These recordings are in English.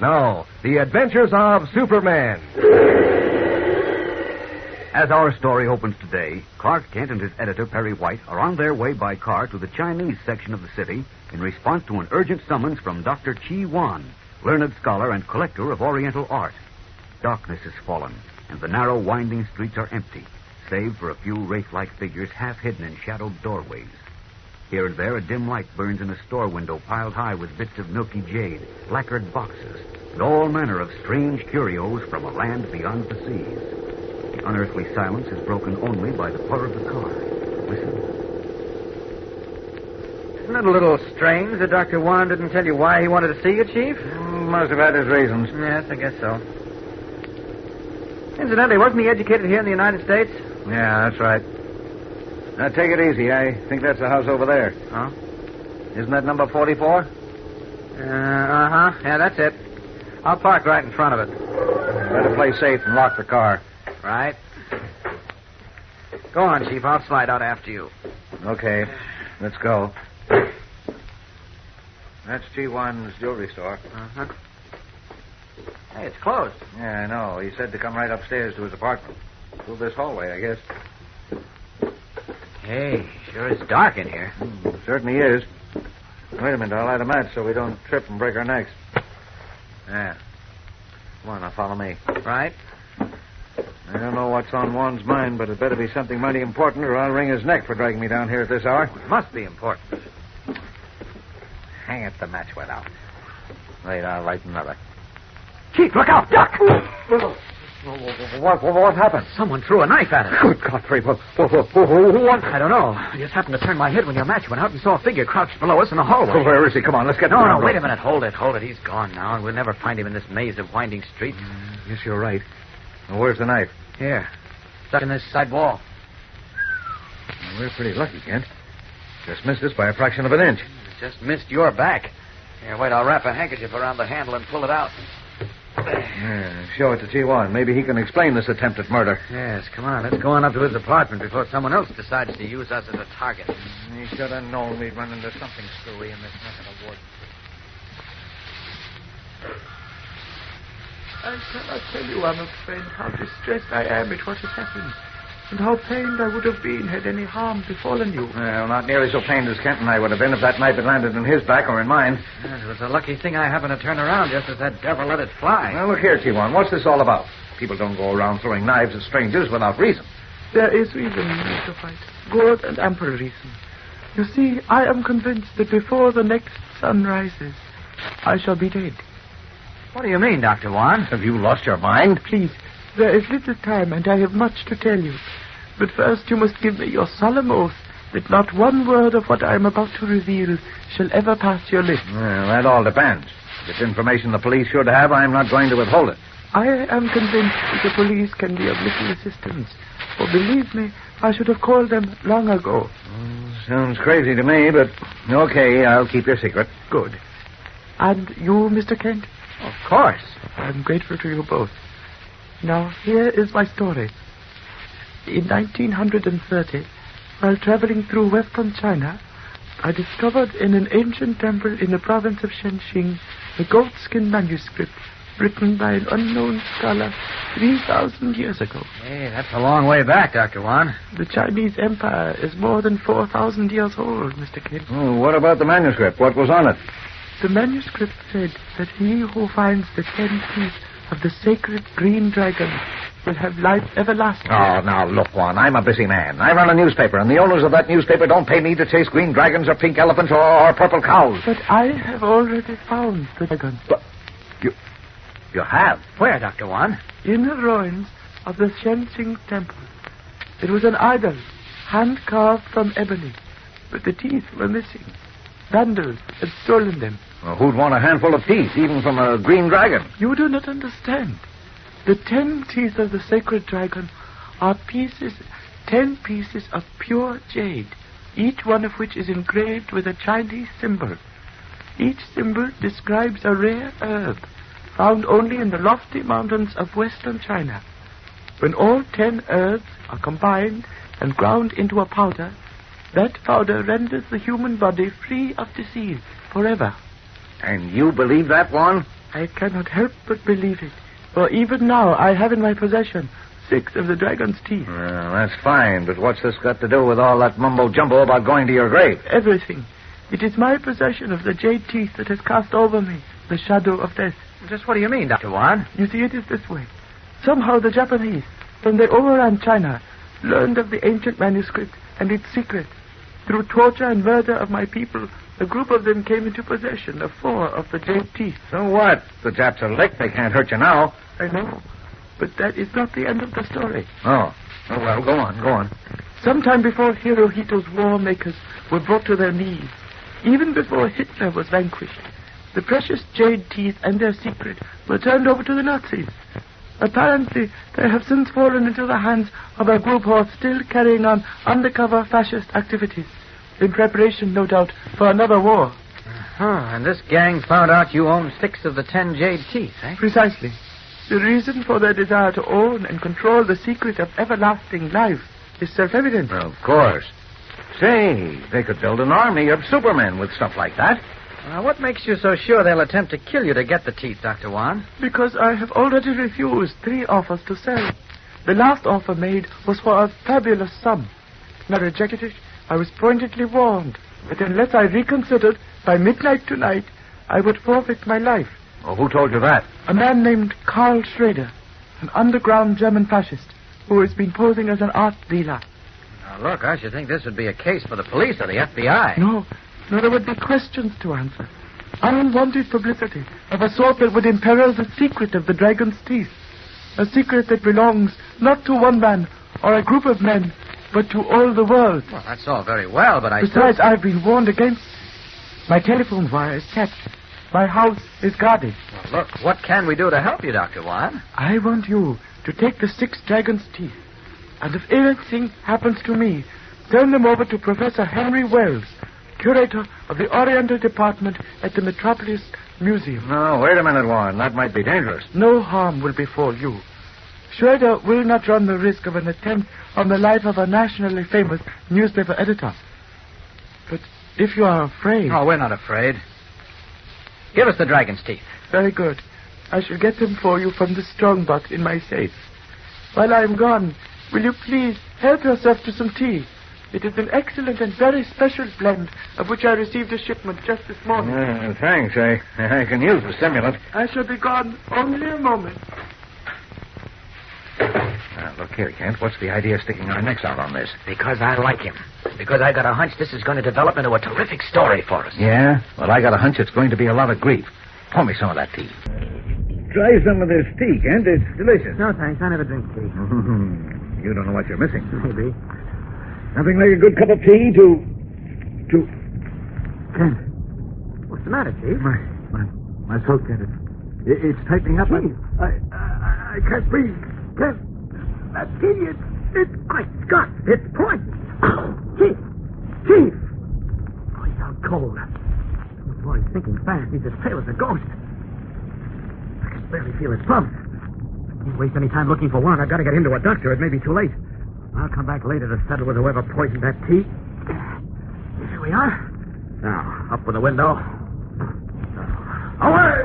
No, The Adventures of Superman. As our story opens today, Clark Kent and his editor, Perry White, are on their way by car to the Chinese section of the city in response to an urgent summons from Dr. Chi Wan, learned scholar and collector of Oriental art. Darkness has fallen, and the narrow, winding streets are empty, save for a few wraith-like figures half hidden in shadowed doorways. Here and there, a dim light burns in a store window piled high with bits of milky jade, lacquered boxes, and all manner of strange curios from a land beyond the seas. The unearthly silence is broken only by the purr of the car. Listen. Isn't it a little strange that Dr. Wan didn't tell you why he wanted to see you, Chief? Must have had his reasons. Yes, I guess so. Incidentally, wasn't he educated here in the United States? Yeah, that's right. Now, take it easy. I think that's the house over there. Huh? Isn't that number 44? Uh-huh. Yeah, that's it. I'll park right in front of it. Better play safe and lock the car. Right. Go on, Chief. I'll slide out after you. Okay. Let's go. That's G1's jewelry store. Uh-huh. Hey, it's closed. Yeah, I know. He said to come right upstairs to his apartment. Through this hallway, I guess. Hey, sure is dark in here. Certainly is. Wait a minute. I'll light a match so we don't trip and break our necks. Yeah. Come on, now follow me. Right. I don't know what's on Juan's mind, but it better be something mighty important or I'll wring his neck for dragging me down here at this hour. It must be important. Hang it, the match went out. Wait, I'll light another. Chief, look out! Duck! What happened? Someone threw a knife at us. Good Godfrey, who was... I don't know. I just happened to turn my head when your match went out and saw a figure crouched below us in the hallway. Oh, where is he? Come on, let's get... No, wait a minute. Hold it. He's gone now, and we'll never find him in this maze of winding streets. Yes, you're right. Well, where's the knife? Here. Stuck in this side wall. Well, we're pretty lucky, Kent. Just missed us by a fraction of an inch. Just missed your back. Here, wait, I'll wrap a handkerchief around the handle and pull it out. Yeah, show it to G1. Maybe he can explain this attempt at murder. Yes, come on. Let's go on up to his apartment before someone else decides to use us as a target. He should have known we'd run into something screwy in this neck of the woods. I cannot tell you, I'm afraid, how distressed I am at what has happened, and how pained I would have been had any harm befallen you. Well, not nearly so pained as Kent and I would have been if that knife had landed in his back or in mine. Yes, it was a lucky thing I happened to turn around just as that devil let it fly. Well, look here, T1. What's this all about? People don't go around throwing knives at strangers without reason. There is reason, Mr. White. Good and ample reason. You see, I am convinced that before the next sun rises, I shall be dead. What do you mean, Dr. Wan? Have you lost your mind? Please, there is little time, and I have much to tell you. But first you must give me your solemn oath that not one word of what I am about to reveal shall ever pass your lips. Well, that all depends. If it's information the police should have, I'm not going to withhold it. I am convinced that the police can be of little assistance. For believe me, I should have called them long ago. Sounds crazy to me, but okay, I'll keep your secret. Good. And you, Mr. Kent? Of course. I'm grateful to you both. Now, here is my story. In 1930, while traveling through western China, I discovered in an ancient temple in the province of Shenxing a goatskin manuscript written by an unknown scholar 3,000 years ago. Hey, that's a long way back, Dr. Wan. The Chinese Empire is more than 4,000 years old, Mr. Kent. Oh, what about the manuscript? What was on it? The manuscript said that he who finds the 10 teeth of the sacred green dragon will have life everlasting. Oh, now, look, Juan, I'm a busy man. I run a newspaper, and the owners of that newspaper don't pay me to chase green dragons or pink elephants or purple cows. But I have already found the dragon. But you have? Where, Dr. Wan? In the ruins of the Shenxing temple. It was an idol, hand-carved from ebony, but the teeth were missing. Vandals had stolen them. Well, who'd want a handful of teeth, even from a green dragon? You do not understand. The 10 teeth of the sacred dragon are 10 pieces of pure jade, each one of which is engraved with a Chinese symbol. Each symbol describes a rare herb found only in the lofty mountains of western China. When all 10 herbs are combined and ground into a powder, that powder renders the human body free of disease forever. And you believe that, Juan? I cannot help but believe it. For even now, I have in my possession 6 of the dragon's teeth. Well, that's fine, but what's this got to do with all that mumbo-jumbo about going to your grave? Everything. It is my possession of the jade teeth that has cast over me the shadow of death. Just what do you mean, Dr. Wan? You see, it is this way. Somehow the Japanese, when they overran China, learned of the ancient manuscript and its secret. Through torture and murder of my people, a group of them came into possession of 4 of the jade teeth. So what? The Japs are licked. They can't hurt you now. I know. But that is not the end of the story. Oh. Oh, well, go on. Sometime before Hirohito's war makers were brought to their knees, even before Hitler was vanquished, the precious jade teeth and their secret were turned over to the Nazis. Apparently, they have since fallen into the hands of a group who are still carrying on undercover fascist activities, in preparation, no doubt, for another war. And this gang found out you owned 6 of the 10 jade teeth, eh? Precisely. The reason for their desire to own and control the secret of everlasting life is self-evident. Of course. Say, they could build an army of supermen with stuff like that. What makes you so sure they'll attempt to kill you to get the teeth, Dr. Wan? Because I have already refused 3 offers to sell. The last offer made was for a fabulous sum. When I rejected it, I was pointedly warned that unless I reconsidered by midnight tonight, I would forfeit my life. Well, who told you that? A man named Karl Schroeder, an underground German fascist who has been posing as an art dealer. Now, look, I should think this would be a case for the police or the FBI. No, there would be questions to answer. Unwanted publicity of a sort that would imperil the secret of the dragon's teeth. A secret that belongs not to one man or a group of men, but to all the world. Well, that's all very well, but Besides, I've been warned against. My telephone wire is kept. My house is guarded. Well, look, what can we do to help you, Dr. Wan? I want you to take the 6 dragon's teeth, and if anything happens to me, turn them over to Professor Henry Wells, curator of the Oriental Department at the Metropolis Museum. No, wait a minute, Warren. That might be dangerous. No harm will befall you. Schroeder will not run the risk of an attempt on the life of a nationally famous newspaper editor. But if you are afraid... Oh, we're not afraid. Give us the dragon's teeth. Very good. I shall get them for you from the strong box in my safe. While I am gone, will you please help yourself to some tea? It is an excellent and very special blend of which I received a shipment just this morning. Thanks. I can use the stimulant. I shall be gone only a moment. Now, look here, Kent. What's the idea of sticking our necks out on this? Because I like him. Because I got a hunch this is going to develop into a terrific story for us. Yeah? Well, I got a hunch it's going to be a lot of grief. Pour me some of that tea. Try some of this tea, Kent. It's delicious. No, thanks. I never drink tea. You don't know what you're missing. Maybe. Nothing like a good cup of tea to... Kent, what's the matter, Chief? My throat, Kent. It's tightening up. I can't breathe. Kent, that tea, it's... My Scott, it's poison. Chief! Oh, he's out cold. The boy's thinking fast. He's as pale as a ghost. I can barely feel his pulse. Can't waste any time looking for one. I've got to get him to a doctor. It may be too late. I'll come back later to settle with whoever poisoned that tea. Here we are. Now, up with the window. Away!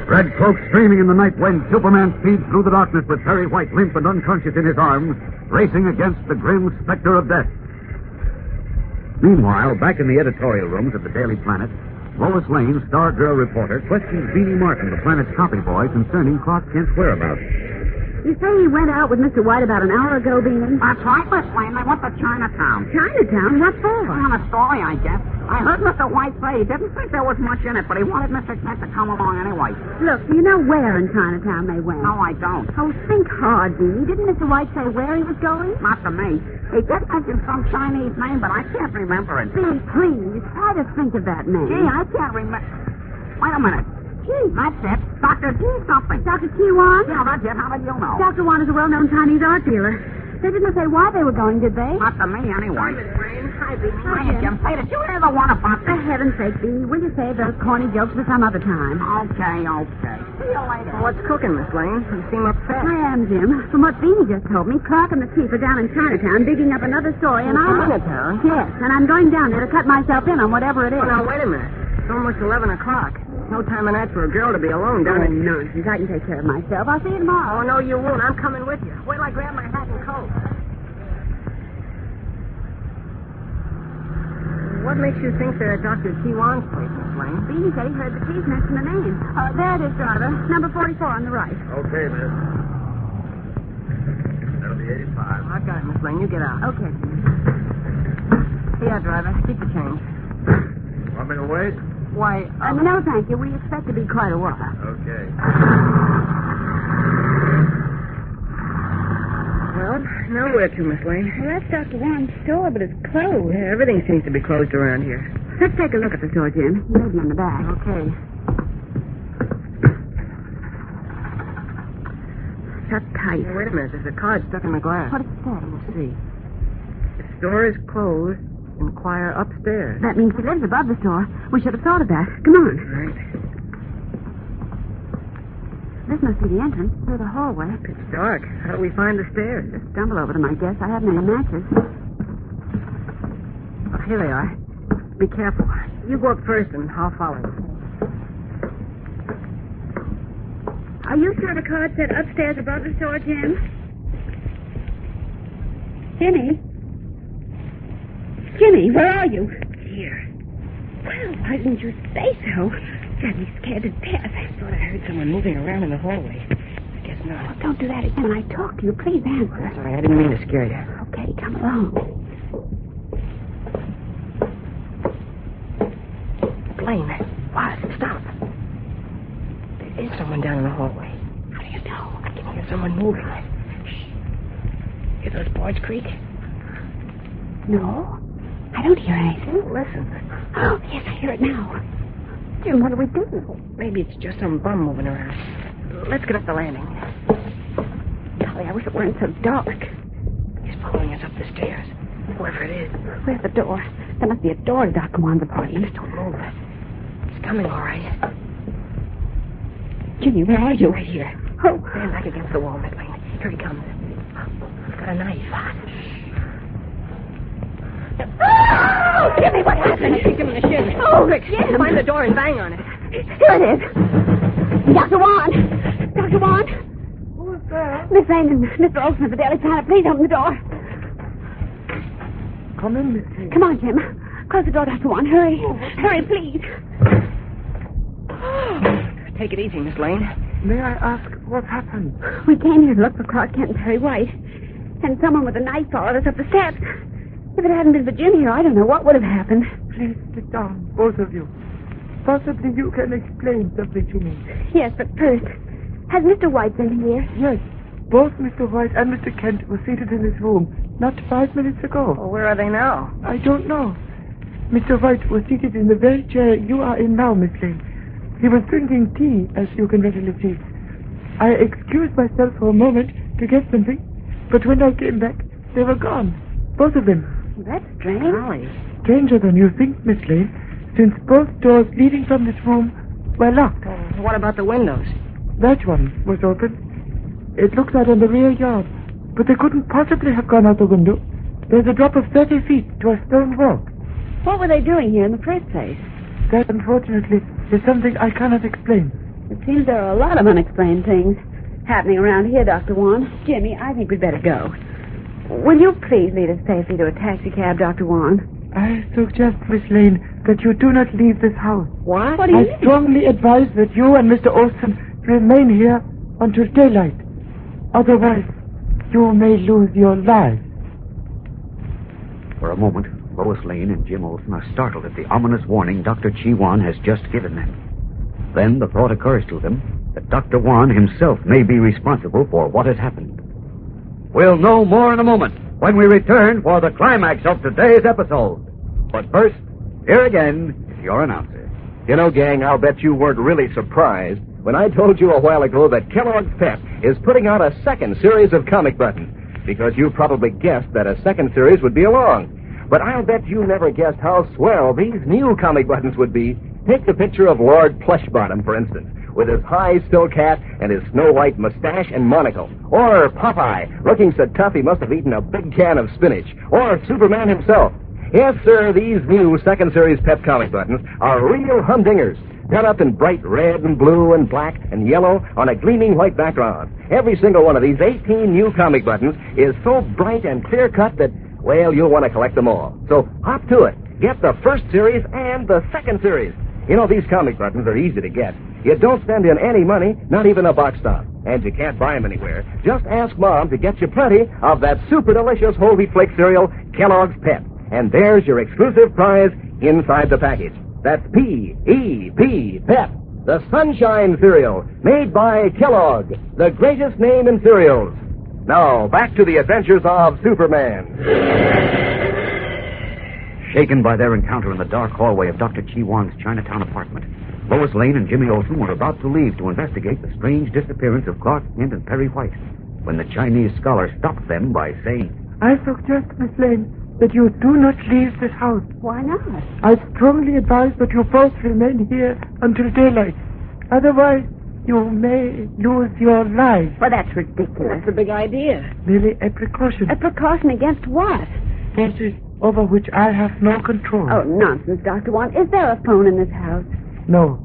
Red cloak streaming in the night wind, Superman speeds through the darkness with Perry White limp and unconscious in his arms, racing against the grim specter of death. Meanwhile, back in the editorial rooms of the Daily Planet, Lois Lane, Star Girl reporter, questions Beanie Martin, the Planet's copy boy, concerning Clark Kent's whereabouts. You say he went out with Mr. White about an hour ago, Beanie? That's right, Miss Lane. They went to Chinatown. Chinatown? What for? On a story, I guess. I heard Mr. White say he didn't think there was much in it, but he wanted Mr. Kent to come along anyway. Look, do you know where in Chinatown they went? No, I don't. Oh, think hard, Beanie. Didn't Mr. White say where he was going? Not to me. He did mention some Chinese name, but I can't remember it. Beanie, please, try to think of that name. Gee, I can't remember. Wait a minute. Gee, that's it. Dr. G something. Dr. T. Wan? Yeah, that's it. How did you know? Dr. Wan is a well-known Chinese art dealer. They didn't say why they were going, did they? Not to me, anyway. Hi, Beanie. Hi, Jim. Say, did you hear the one about For heaven's sake, Beanie, will you save those corny jokes for some other time? Okay. See you later. What's cooking, Miss Lane? You seem upset. I am, Jim. From what Beanie just told me, Clark and the Chief are down in Chinatown digging up another story, and I'm... Chinatown? Yes, and I'm going down there to cut myself in on whatever it is. Well, now, wait a minute. It's almost 11 o'clock. No time in that for a girl to be alone, Oh, doesn't it? nonsense. I can take care of myself. I'll see you tomorrow. Oh, no, you won't. I'm coming with you. Wait till I grab my hat and coat. What makes you think they're at Dr. T1's place, Miss Lane? Beanie said he heard the keys next to the name. There it is, driver. Number 44 on the right. Okay, miss. That'll be 85. I got it, Miss Lane. You get out. Okay. Here, driver. Keep the change. Want me to wait? Why, No, thank you. We expect to be quite a while. Okay. well, now where to, Miss Lane? Well, that's Dr. Juan's store, but it's closed. Yeah, everything seems to be closed around here. Let's take a look at the store, Jim. Maybe in the back. Okay. Shut tight. Hey, wait a minute. There's a card stuck in the glass. What does it say? Let's see. The store is closed. Inquire upstairs. That means he lives above the store. We should have thought of that. Come on. Right. This must be the entrance through the hallway. It's dark. How do we find the stairs? Just stumble over them, I guess. I haven't any matches. Oh, here they are. Be careful. You go up first and I'll follow you. Are you sure the card said upstairs above the store, Jim? Jimmy, where are you? Here. Well, why didn't you say so? Got me scared to death. I thought I heard someone moving around in the hallway. I guess not. Oh, don't do that again. I talk to you. Please answer. Sorry, I didn't mean to scare you. Okay, come along. Blaine. What? Stop. There is someone down in the hallway. How do you know? I can hear someone moving. Shh. Hear those boards creak? No, I don't hear anything. Listen. Oh, yes, I hear it now. Jim, what do we do? Maybe it's just some bum moving around. Let's get up the landing. Golly, I wish it weren't so dark. He's following us up the stairs. Whoever it is. Where's the door? There must be a door to Dr. Juan's apartment. Just don't move. It's coming, all right. Jimmy, where are you? Right here. Oh. Stand back against the wall, Miss Lane. Here he comes. He's got a knife. Oh, Jimmy, what happened? I kicked him in the shin. Oh, quick. Jim. Find the door and bang on it. Here it is. Dr. Juan. Dr. Juan. Who's there? Miss Lane and Mr. Olson of the Daily Planet, please open the door. Come in, Miss Lane. Come on, Jim. Close the door, Dr. Juan. Hurry. Hurry, please. Take it easy, Miss Lane. May I ask what happened? We came here to look for Clark Kent and Perry White. And someone with a knife followed us up the steps. If it hadn't been for Jim here, I don't know what would have happened. Please sit down, both of you. Possibly you can explain something to me. Yes, but first, has Mr. White been here? Yes, both Mr. White and Mr. Kent were seated in this room not 5 minutes ago. Well, where are they now? I don't know. Mr. White was seated in the very chair you are in now, Miss Lane. He was drinking tea, as you can readily see. I excused myself for a moment to get something, but when I came back, they were gone. Both of them. That's strange. Golly. Stranger than you think, Miss Lane, since both doors leading from this room were locked. What about the windows? That one was open. It looks out on the rear yard, but they couldn't possibly have gone out the window. There's a drop of 30 feet to a stone walk. What were they doing here in the first place? That, unfortunately, is something I cannot explain. It seems there are a lot of unexplained things happening around here, Dr. Juan. Jimmy, I think we'd better go. Will you please lead us safely to a taxicab, Dr. Juan? I suggest, Miss Lane, that you do not leave this house. What? What do you I mean? strongly advise that you and Mr. Olson remain here until daylight. Otherwise, you may lose your lives. For a moment, Lois Lane and Jim Olson are startled at the ominous warning Dr. Chi Wan has just given them. Then the thought occurs to them that Dr. Wan himself may be responsible for what has happened. We'll know more in a moment when we return for the climax of today's episode. But first, here again is your announcer. You know, gang, I'll bet you weren't really surprised when I told you a while ago that Kellogg's Pep is putting out a second series of comic buttons, because you probably guessed that a second series would be along. But I'll bet you never guessed how swell these new comic buttons would be. Take the picture of Lord Plushbottom, for instance, with his high silk hat and his snow-white mustache and monocle. Or Popeye, looking so tough he must have eaten a big can of spinach. Or Superman himself. Yes, sir, these new second series Pep comic buttons are real humdingers. done up in bright red and blue and black and yellow on a gleaming white background. Every single one of these 18 new comic buttons is so bright and clear-cut that, well, you'll want to collect them all. So hop to it. Get the first series and the second series. You know, these comic buttons are easy to get. You don't spend in any money, not even a box stop. And you can't buy them anywhere. Just ask Mom to get you plenty of that super delicious whole wheat flake cereal, Kellogg's Pep. And there's your exclusive prize inside the package. That's P-E-P, Pep, the Sunshine Cereal, made by Kellogg, the greatest name in cereals. Now, back to the adventures of Superman. Shaken by their encounter in the dark hallway of Dr. Chi Wan's Chinatown apartment, Lois Lane and Jimmy Olsen were about to leave to investigate the strange disappearance of Clark Kent and Perry White when the Chinese scholar stopped them by saying, I suggest, Miss Lane, that you do not leave this house. Why not? I strongly advise that you both remain here until daylight. Otherwise, you may lose your lives. Well, that's ridiculous. That's a big idea. Merely a precaution. A precaution against what? Forces over which I have no control. Oh, nonsense, Dr. Wan. Is there a phone in this house? No.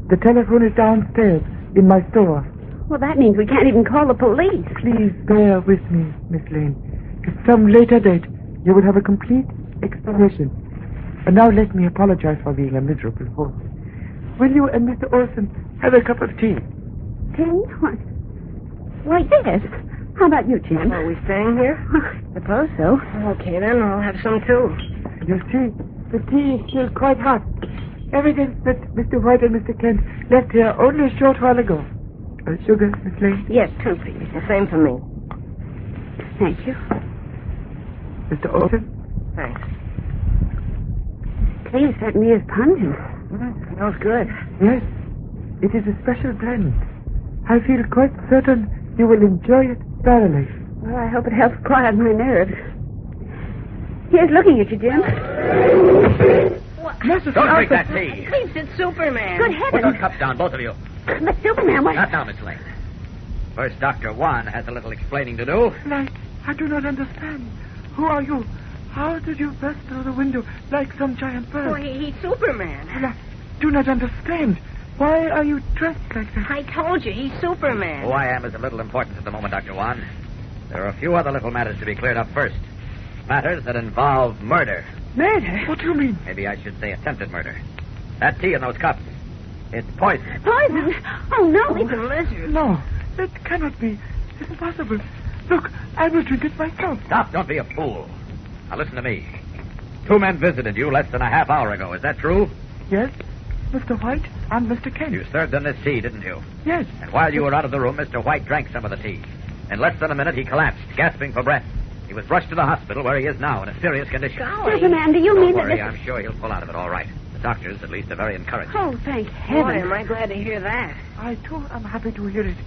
The telephone is downstairs in my store. Well, that means we can't even call the police. Please bear with me, Miss Lane. At some later date, you will have a complete explanation. And now let me apologize for being a miserable host. Will you and Mr. Olsen have a cup of tea? Tea? What? Why, yes. How about you, Jim? Are we staying here? I suppose so. Okay, then I'll have some too. You see, the tea is still quite hot. Evidence that Mr. White and Mr. Kent left here only a short while ago. Sugar, Miss Lane? Yes, 2, please. The same for me. Thank you. Mr. Olsen? Thanks. Tea certainly is pungent. Smells good. Yes, it is a special blend. I feel quite certain you will enjoy it thoroughly. Well, I hope it helps quiet my nerves. Here's looking at you, Jim. Mrs. Don't drink that tea. Please, it's Superman. Good Put heavens. those cups down, both of you. But Superman, what? Not now, Miss Lane. First, Dr. Wan has a little explaining to do. I do not understand. Who are you? How did you burst through the window like some giant bird? Oh, he's Superman. Well, I do not understand. Why are you dressed like that? I told you, he's Superman. Who I am is of little importance at the moment, Dr. Wan. There are a few other little matters to be cleared up first. Matters that involve murder. Murder? What do you mean? Maybe I should say attempted murder. That tea in those cups, it's poison. Poison? Oh, no. It's a lizard. No, it cannot be. It's impossible. Look, I will drink it myself. Stop, don't be a fool. Now listen to me. 2 men visited you less than a half hour ago. Is that true? Yes, Mr. White and Mr. Kent. You served them this tea, didn't you? Yes. And while you were out of the room, Mr. White drank some of the tea. In less than a minute, he collapsed, gasping for breath. He was rushed to the hospital where he is now in a serious condition. Superman, do you Don't mean worry, that... I'm sure he'll pull out of it all right. The doctors, at least, are very encouraging. Oh, thank Boy, heaven. am I glad to hear that. I, too, am happy to hear it.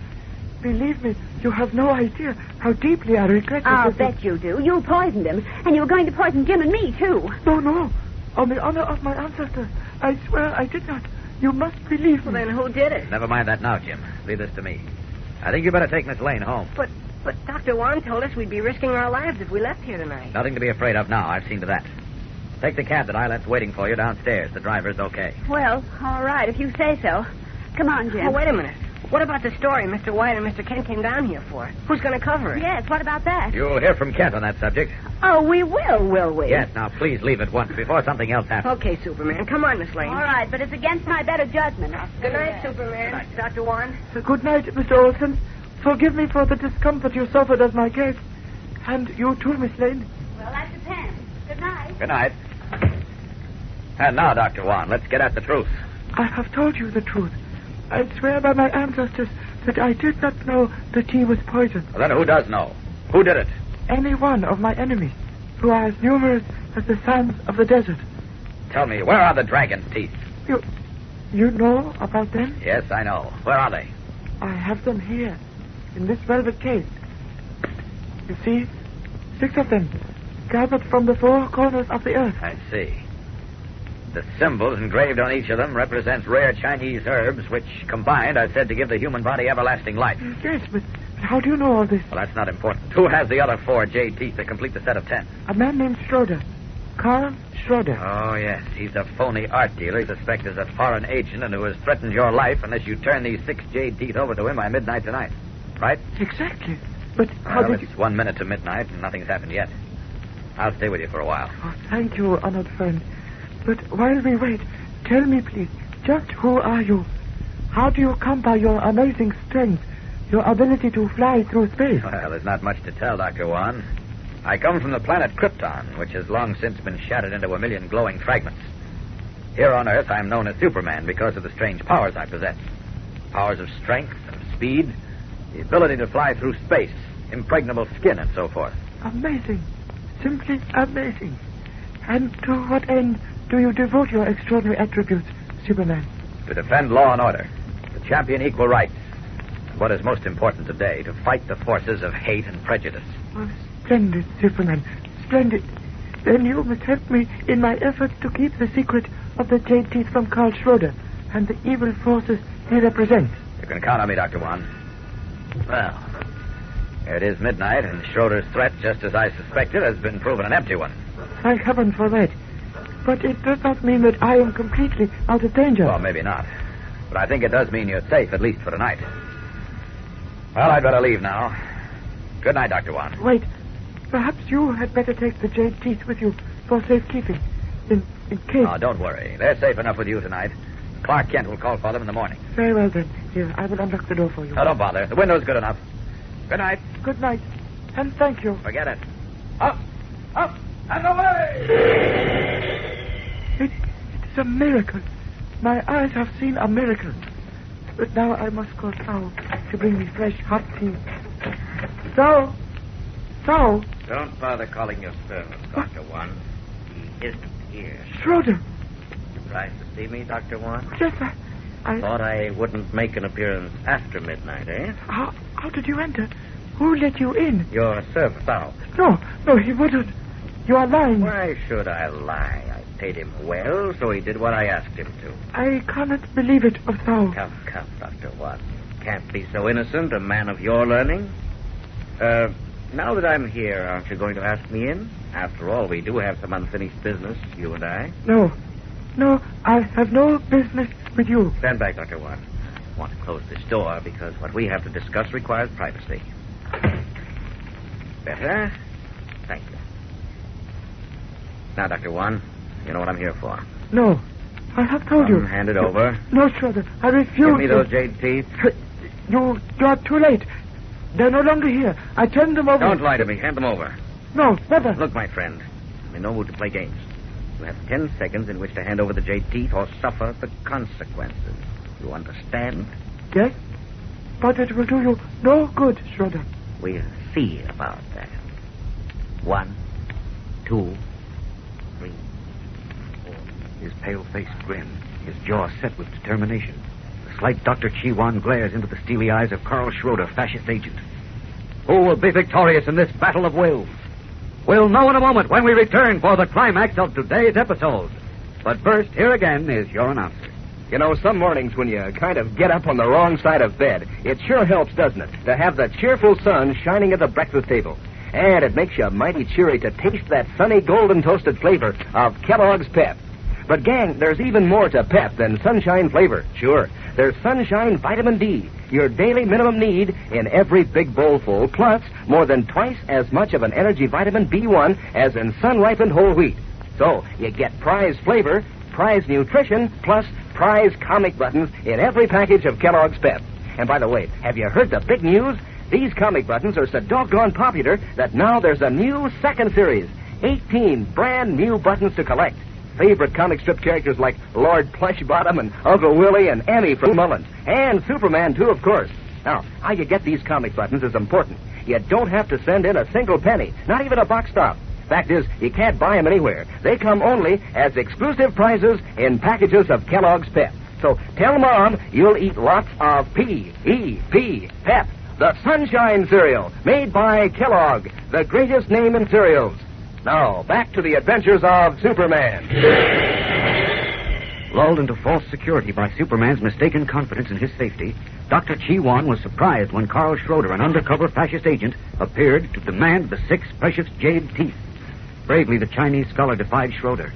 Believe me, you have no idea how deeply I regret I'll this. bet you do. You poisoned him. And you were going to poison Jim and me, too. No. On the honor of my ancestors, I swear I did not. You must believe Well, me. then who did it? Never mind that now, Jim. Leave this to me. I think you better take Miss Lane home. But Dr. Wan told us we'd be risking our lives if we left here tonight. Nothing to be afraid of now. I've seen to that. Take the cab that I left waiting for you downstairs. The driver's okay. Well, all right, if you say so. Come on, Jim. Oh, wait a minute. What about the story Mr. White and Mr. Kent came down here for? Who's going to cover it? Yes, what about that? You'll hear from Kent on that subject. Oh, we will we? Yes, now please leave at once before something else happens. Okay, Superman. Come on, Miss Lane. All right, but it's against my better judgment. Good night, Superman. Good night. Dr. Wan. Good night, Mr. Olsen. Forgive me for the discomfort you suffered as my guest. And you too, Miss Lane. Well, that depends. Good night. Good night. And now, Dr. Wan, let's get at the truth. I have told you the truth. I swear by my ancestors that I did not know the tea was poisoned. Well, then who does know? Who did it? Any one of my enemies, who are as numerous as the sands of the desert. Tell me, where are the dragon's teeth? You know about them? Yes, I know. Where are they? I have them here, in this velvet case. You see, 6 of them, gathered from the 4 corners of the earth. I see. The symbols engraved on each of them represents rare Chinese herbs, which, combined, are said to give the human body everlasting life. Yes, but how do you know all this? Well, that's not important. Who has the other 4 jade teeth that complete the set of 10? A man named Schroeder. Carl Schroeder. Oh, yes. He's a phony art dealer he suspects is a foreign agent and who has threatened your life unless you turn these 6 jade teeth over to him by midnight tonight. Right? Exactly. But how did you... It's 1 minute to midnight and nothing's happened yet. I'll stay with you for a while. Oh, thank you, honored friend. But while we wait, tell me, please, just who are you? How do you come by your amazing strength, your ability to fly through space? Well, there's not much to tell, Dr. Wan. I come from the planet Krypton, which has long since been shattered into 1 million glowing fragments. Here on Earth, I'm known as Superman because of the strange powers I possess. Powers of strength and speed, the ability to fly through space, impregnable skin, and so forth. Amazing. Simply amazing. And to what end do you devote your extraordinary attributes, Superman? To defend law and order, to champion equal rights, and what is most important today, to fight the forces of hate and prejudice. Oh, splendid, Superman. Splendid. Then you must help me in my efforts to keep the secret of the jade teeth from Carl Schroeder and the evil forces he represents. You can count on me, Dr. Wan. Well, it is midnight, and Schroeder's threat, just as I suspected, has been proven an empty one. Thank heaven for that. But it does not mean that I am completely out of danger. Well, maybe not. But I think it does mean you're safe, at least for tonight. Well, I'd better leave now. Good night, Dr. Wan. Wait. Perhaps you had better take the jade teeth with you for safekeeping. In case... Oh, don't worry. They're safe enough with you tonight. Clark Kent will call for them in the morning. Very well, then. Here, I will unlock the door for you. No, don't bother. The window's good enough. Good night. Good night. And thank you. Forget it. Up, up, and away! It's a miracle. My eyes have seen a miracle. But now I must call Sao to bring me fresh hot tea. Sao! Sao! Don't bother calling your servant, Dr. Wan. He isn't here. Schroeder! Surprised to see me, Dr. Wan? Yes, I... Thought I wouldn't make an appearance after midnight, eh? How did you enter? Who let you in? Your servant, Sao. No, he wouldn't. You are lying. Why should I lie? I paid him well, so he did what I asked him to. I cannot believe it of Sao. Come, Dr. Wan. Can't be so innocent, a man of your learning. Now that I'm here, aren't you going to ask me in? After all, we do have some unfinished business, you and I. No, I have no business with you. Stand back, Dr. Wan. I want to close this door because what we have to discuss requires privacy. Better? Thank you. Now, Dr. Wan, you know what I'm here for. No, I have told you. Hand it over. No, Schroeder, I refuse. Give me those jade teeth. You are too late. They're no longer here. I turned them over. Don't lie to me. Hand them over. No, never. Look, my friend, I'm in no mood to play games. You have 10 seconds in which to hand over the jade teeth or suffer the consequences. You understand? Yes, but it will do you no good, Schroeder. We'll see about that. 1, 2, 3, 4. His pale face grinned, his jaw set with determination. The slight Dr. Chi-Wan glares into the steely eyes of Carl Schroeder, fascist agent. Who will be victorious in this battle of wills? We'll know in a moment when we return for the climax of today's episode. But first, here again is your announcer. You know, some mornings when you kind of get up on the wrong side of bed, it sure helps, doesn't it, to have the cheerful sun shining at the breakfast table. And it makes you mighty cheery to taste that sunny golden toasted flavor of Kellogg's Pep. But, gang, there's even more to Pep than sunshine flavor. Sure, there's Sunshine Vitamin D, your daily minimum need in every big bowlful, plus more than twice as much of an energy vitamin B1 as in sun-ripened whole wheat. So, you get prize flavor, prize nutrition, plus prize comic buttons in every package of Kellogg's Pep. And by the way, have you heard the big news? These comic buttons are so doggone popular that now there's a new second series. 18 brand new buttons to collect. Favorite comic strip characters like Lord Plushbottom and Uncle Willie and Emmy from Mullins. And Superman, too, of course. Now, how you get these comic buttons is important. You don't have to send in a single penny, not even a box stop. Fact is, you can't buy them anywhere. They come only as exclusive prizes in packages of Kellogg's Pep. So tell Mom you'll eat lots of P-E-P, Pep, the Sunshine Cereal, made by Kellogg, the greatest name in cereals. Now, back to the adventures of Superman. Lulled into false security by Superman's mistaken confidence in his safety, Dr. Chi-Wan was surprised when Carl Schroeder, an undercover fascist agent, appeared to demand the 6 precious jade teeth. Bravely, the Chinese scholar defied Schroeder.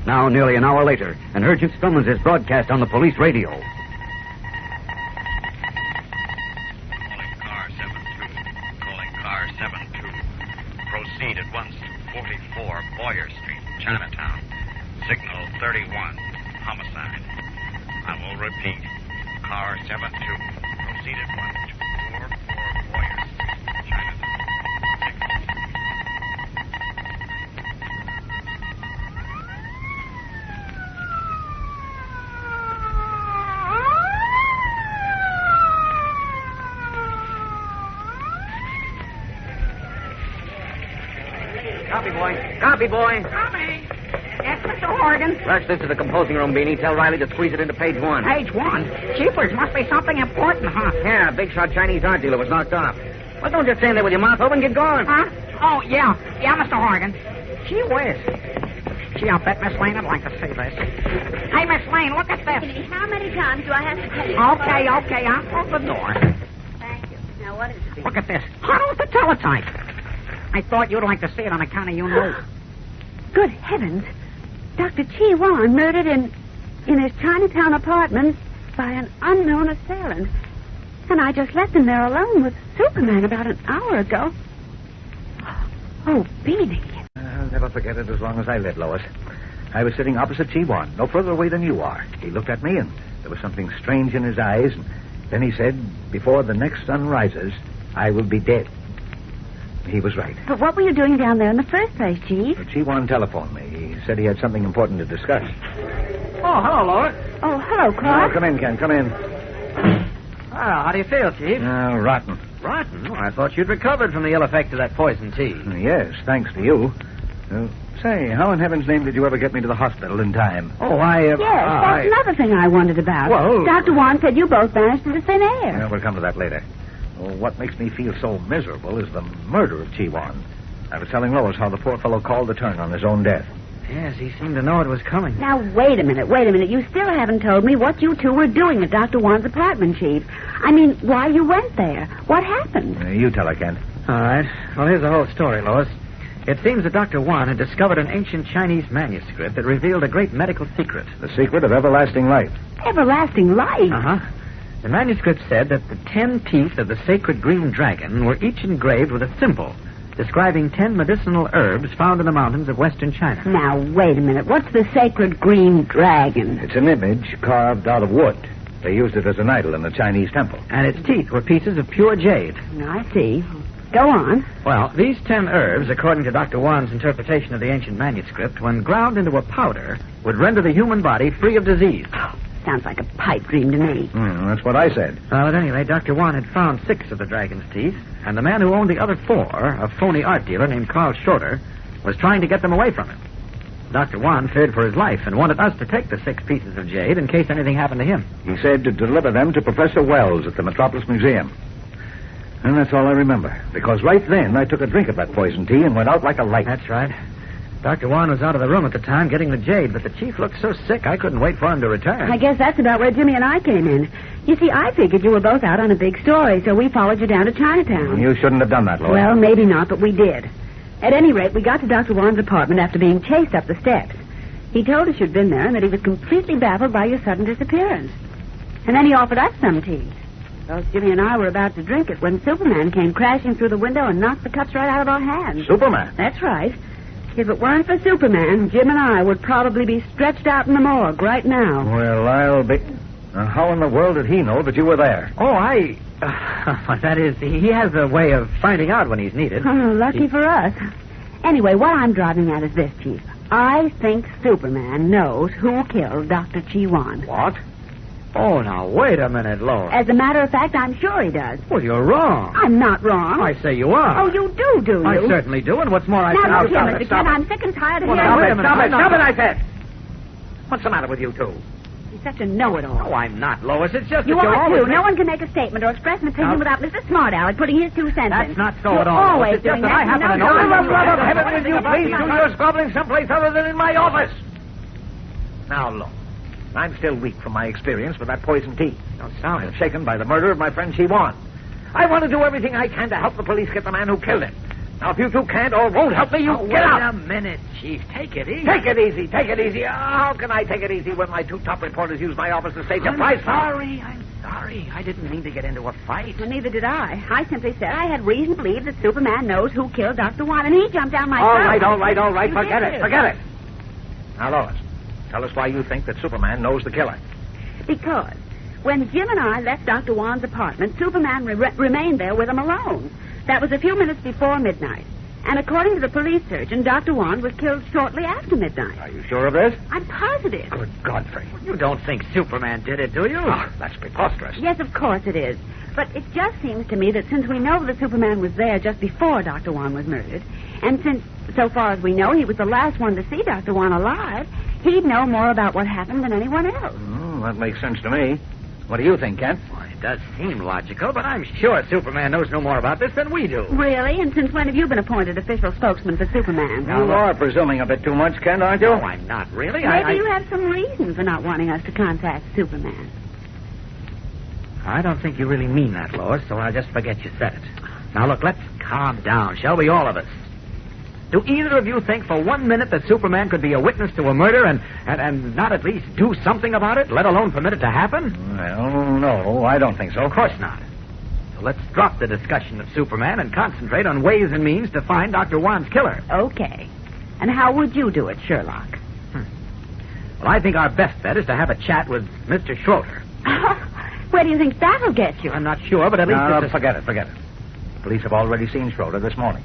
Now, nearly an hour later, an urgent summons is broadcast on the police radio. Calling car 72. Calling car 72. Proceed at once to 44 Boyer Street, Chinatown. Signal 31. Homicide. I will repeat. Car 72. Proceed at once to 44 Boyer Street, Chinatown. Copy, boy. Copy, boy. Coming. Yes, Mr. Horgan. Rush this to the composing room, Beanie. Tell Riley to squeeze it into page 1. Page 1. Jeepers, must be something important, huh? Yeah, big shot Chinese art dealer was knocked off. Well, don't just stand there with your mouth open. Get going. Huh? Oh, yeah. Yeah, Mr. Horgan. Gee whiz. Gee, I'll bet Miss Lane would like to see this. Hey, Miss Lane, look at this. How many times do I have to tell you? Okay. I'll close the door. Thank you. Now, what is it? Look at this. Huddle the teletype. I thought you'd like to see it on account of you know. Good heavens. Dr. Chi Wan murdered in his Chinatown apartment by an unknown assailant. And I just left him there alone with Superman about an hour ago. Oh, Beanie. I'll never forget it as long as I live, Lois. I was sitting opposite Chi-Wan, no further away than you are. He looked at me, and there was something strange in his eyes. And then he said, before the next sun rises, I will be dead. He was right. But what were you doing down there in the first place, Chief? Chi-Wan telephoned me. He said he had something important to discuss. Oh, hello, Lois. Oh, hello, Clark. Come in, Ken. Come in. Well, how do you feel, Chief? Rotten. Rotten? Oh, I thought you'd recovered from the ill effect of that poison tea. Yes, thanks to you. Say, how in heaven's name did you ever get me to the hospital in time? Oh, I... Yes, that's another thing I wondered about. Well... Dr. Wan said you both vanished into thin air. We'll come to that later. What makes me feel so miserable is the murder of Chi-Wan. I was telling Lois how the poor fellow called the turn on his own death. Yes, he seemed to know it was coming. Now, wait a minute. You still haven't told me what you two were doing at Dr. Wan's apartment, Chief. I mean, why you went there. What happened? You tell her, Kent. All right. Well, here's the whole story, Lois. It seems that Dr. Wan had discovered an ancient Chinese manuscript that revealed a great medical secret. The secret of everlasting life. Everlasting life? Uh-huh. The manuscript said that the 10 teeth of the sacred green dragon were each engraved with a symbol describing 10 medicinal herbs found in the mountains of western China. Now, wait a minute. What's the sacred green dragon? It's an image carved out of wood. They used it as an idol in the Chinese temple. And its teeth were pieces of pure jade. I see. Go on. Well, these 10 herbs, according to Dr. Wan's interpretation of the ancient manuscript, when ground into a powder, would render the human body free of disease. Sounds like a pipe dream to me. That's what I said. Well, at any rate, Dr. Wan had found 6 of the dragon's teeth, and the man who owned the other 4, a phony art dealer named Carl Schroeder, was trying to get them away from him. Dr. Wan feared for his life and wanted us to take the 6 pieces of jade in case anything happened to him. He said to deliver them to Professor Wells at the Metropolis Museum. And that's all I remember, because right then I took a drink of that poison tea and went out like a light. That's right. Dr. Wan was out of the room at the time getting the jade, but the chief looked so sick I couldn't wait for him to return. I guess that's about where Jimmy and I came in. You see, I figured you were both out on a big story, so we followed you down to Chinatown. You shouldn't have done that, Lois. Well, maybe not, but we did. At any rate, we got to Dr. Wan's apartment after being chased up the steps. He told us you'd been there and that he was completely baffled by your sudden disappearance. And then he offered us some tea. Both Jimmy and I were about to drink it when Superman came crashing through the window and knocked the cups right out of our hands. Superman? That's right. If it weren't for Superman, Jim and I would probably be stretched out in the morgue right now. Well, I'll be... how in the world did he know that you were there? Oh, that is, he has a way of finding out when he's needed. Oh, lucky for us. Anyway, what I'm driving at is this, Chief. I think Superman knows who killed Dr. Chi Wan. What? Oh, now, wait a minute, Lois. As a matter of fact, I'm sure he does. Well, you're wrong. I'm not wrong. I say you are. Oh, you do you? I certainly do, and what's more, I... Now, look here, stop Mr. it, stop Kent, it. I'm sick and tired of Well, hearing... Stop it, I said. What's the matter with you two? He's such a know-it-all. Oh, I'm not, Lois. It's just You that you're are, always... too. No one can make a statement or express an opinion without Mr. Smart Aleck putting his 2 cents That's in. not so You're at all. always It's just doing that I that. happen to know... For the love of Heaven, heaven, will you please do your squabbling someplace other than in my office? Now, look. I'm still weak from my experience with that poison tea. I'm shaken by the murder of my friend Chi Wan. I want to do everything I can to help the police get the man who killed him. Now, if you two can't or won't help me, you get out. Wait a minute, Chief. Take it easy. Take it easy. Take it easy. How can I take it easy when my two top reporters use my office to stage a prize? I'm sorry. I didn't mean to get into a fight. Well, neither did I. I simply said I had reason to believe that Superman knows who killed Dr. Wan, and he jumped down my throat. All right. You Forget did. it. Forget it. Now, Lois, tell us why you think that Superman knows the killer. Because when Jim and I left Dr. Wan's apartment, Superman remained there with him alone. That was a few minutes before midnight. And according to the police surgeon, Dr. Wan was killed shortly after midnight. Are you sure of this? I'm positive. Good Godfrey. You don't think Superman did it, do you? Oh, that's preposterous. Yes, of course it is. But it just seems to me that since we know that Superman was there just before Dr. Wan was murdered, and since, so far as we know, he was the last one to see Dr. Wan alive, he'd know more about what happened than anyone else. That makes sense to me. What do you think, Kent? Well, it does seem logical, but I'm sure Superman knows no more about this than we do. Really? And since when have you been appointed official spokesman for Superman? You are presuming a bit too much, Kent, aren't you? No, I'm not really. Maybe you have some reason for not wanting us to contact Superman. I don't think you really mean that, Lois, so I'll just forget you said it. Now, look, let's calm down, shall we, all of us? Do either of you think for 1 minute that Superman could be a witness to a murder and not at least do something about it, let alone permit it to happen? Well, no, I don't think so. Of course not. So let's drop the discussion of Superman and concentrate on ways and means to find Dr. Wan's killer. Okay. And how would you do it, Sherlock? Well, I think our best bet is to have a chat with Mr. Schroeder. Where do you think that'll get you? I'm not sure, but at least... No, forget it. The police have already seen Schroeder this morning.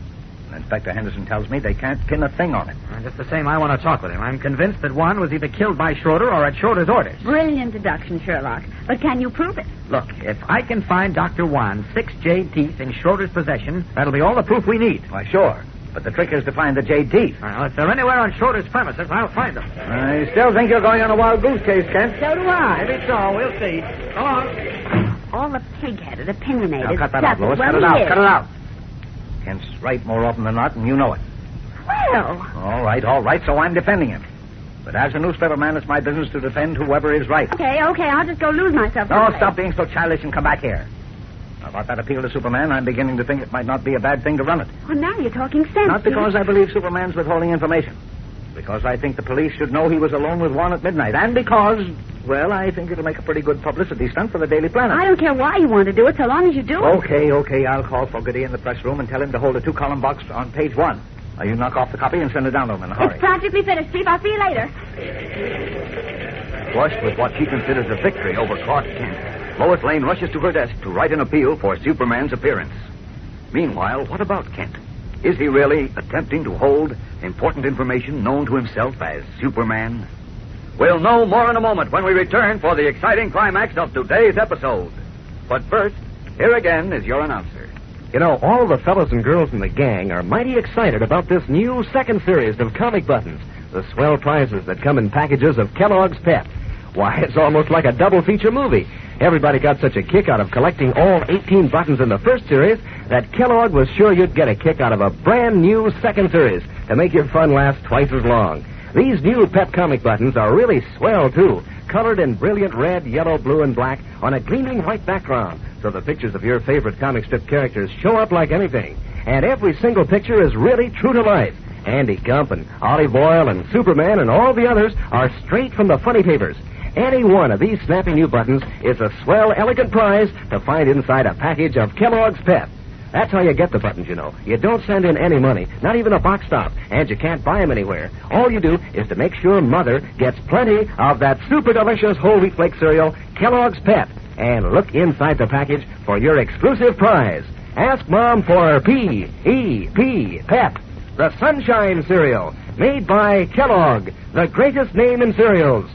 Inspector Henderson tells me they can't pin a thing on him. Just the same, I want to talk with him. I'm convinced that Wan was either killed by Schroeder or at Schroeder's orders. Brilliant deduction, Sherlock. But can you prove it? Look, if I can find Dr. Wan's 6 jade teeth in Schroeder's possession, that'll be all the proof we need. Why, sure. But the trick is to find the jade teeth. Well, if they're anywhere on Schroeder's premises, I'll find them. I still think you're going on a wild goose chase, Kent. So do I. Maybe so. We'll see. Go on. All the pig-headed, opinionated... Now, cut that out, Lois. Well, Cut it out. is. Cut it out. Kent's right more often than not, and you know it. Well... All right, so I'm defending him. But as a newspaper man, it's my business to defend whoever is right. Okay, I'll just go lose myself. No, someplace. stop being so childish and come back here. Now, about that appeal to Superman, I'm beginning to think it might not be a bad thing to run it. Well, now you're talking sense. Not because I believe Superman's withholding information. Because I think the police should know he was alone with Juan at midnight. And because, well, I think it'll make a pretty good publicity stunt for the Daily Planet. I don't care why you want to do it, so long as you do it. Okay. I'll call Fogarty in the press room and tell him to hold a 2-column box on page 1. Now, you knock off the copy and send it down to him in a hurry. It's practically finished, Steve. I'll see you later. Flushed with what she considers a victory over Clark Kent, Lois Lane rushes to her desk to write an appeal for Superman's appearance. Meanwhile, what about Kent? Is he really attempting to hold important information known to himself as Superman? We'll know more in a moment when we return for the exciting climax of today's episode. But first, here again is your announcer. You know, all the fellows and girls in the gang are mighty excited about this new second series of comic buttons, the swell prizes that come in packages of Kellogg's Pep. Why, it's almost like a double feature movie. Everybody got such a kick out of collecting all 18 buttons in the first series that Kellogg was sure you'd get a kick out of a brand new second series to make your fun last twice as long. These new Pep comic buttons are really swell, too, colored in brilliant red, yellow, blue, and black on a gleaming white background, so the pictures of your favorite comic strip characters show up like anything. And every single picture is really true to life. Andy Gump and Olive Oyl and Superman and all the others are straight from the funny papers. Any one of these snappy new buttons is a swell, elegant prize to find inside a package of Kellogg's Pep. That's how you get the buttons, you know. You don't send in any money, not even a box stop, and you can't buy them anywhere. All you do is to make sure Mother gets plenty of that super delicious whole wheat flake cereal, Kellogg's Pep, and look inside the package for your exclusive prize. Ask Mom for P-E-P, Pep, the Sunshine Cereal, made by Kellogg, the greatest name in cereals.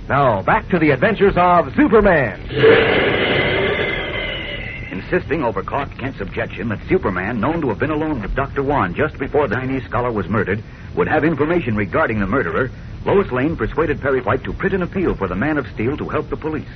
Now, back to the adventures of Superman. Insisting over Clark Kent's objection that Superman, known to have been alone with Dr. Wan just before the Chinese scholar was murdered, would have information regarding the murderer, Lois Lane persuaded Perry White to print an appeal for the Man of Steel to help the police.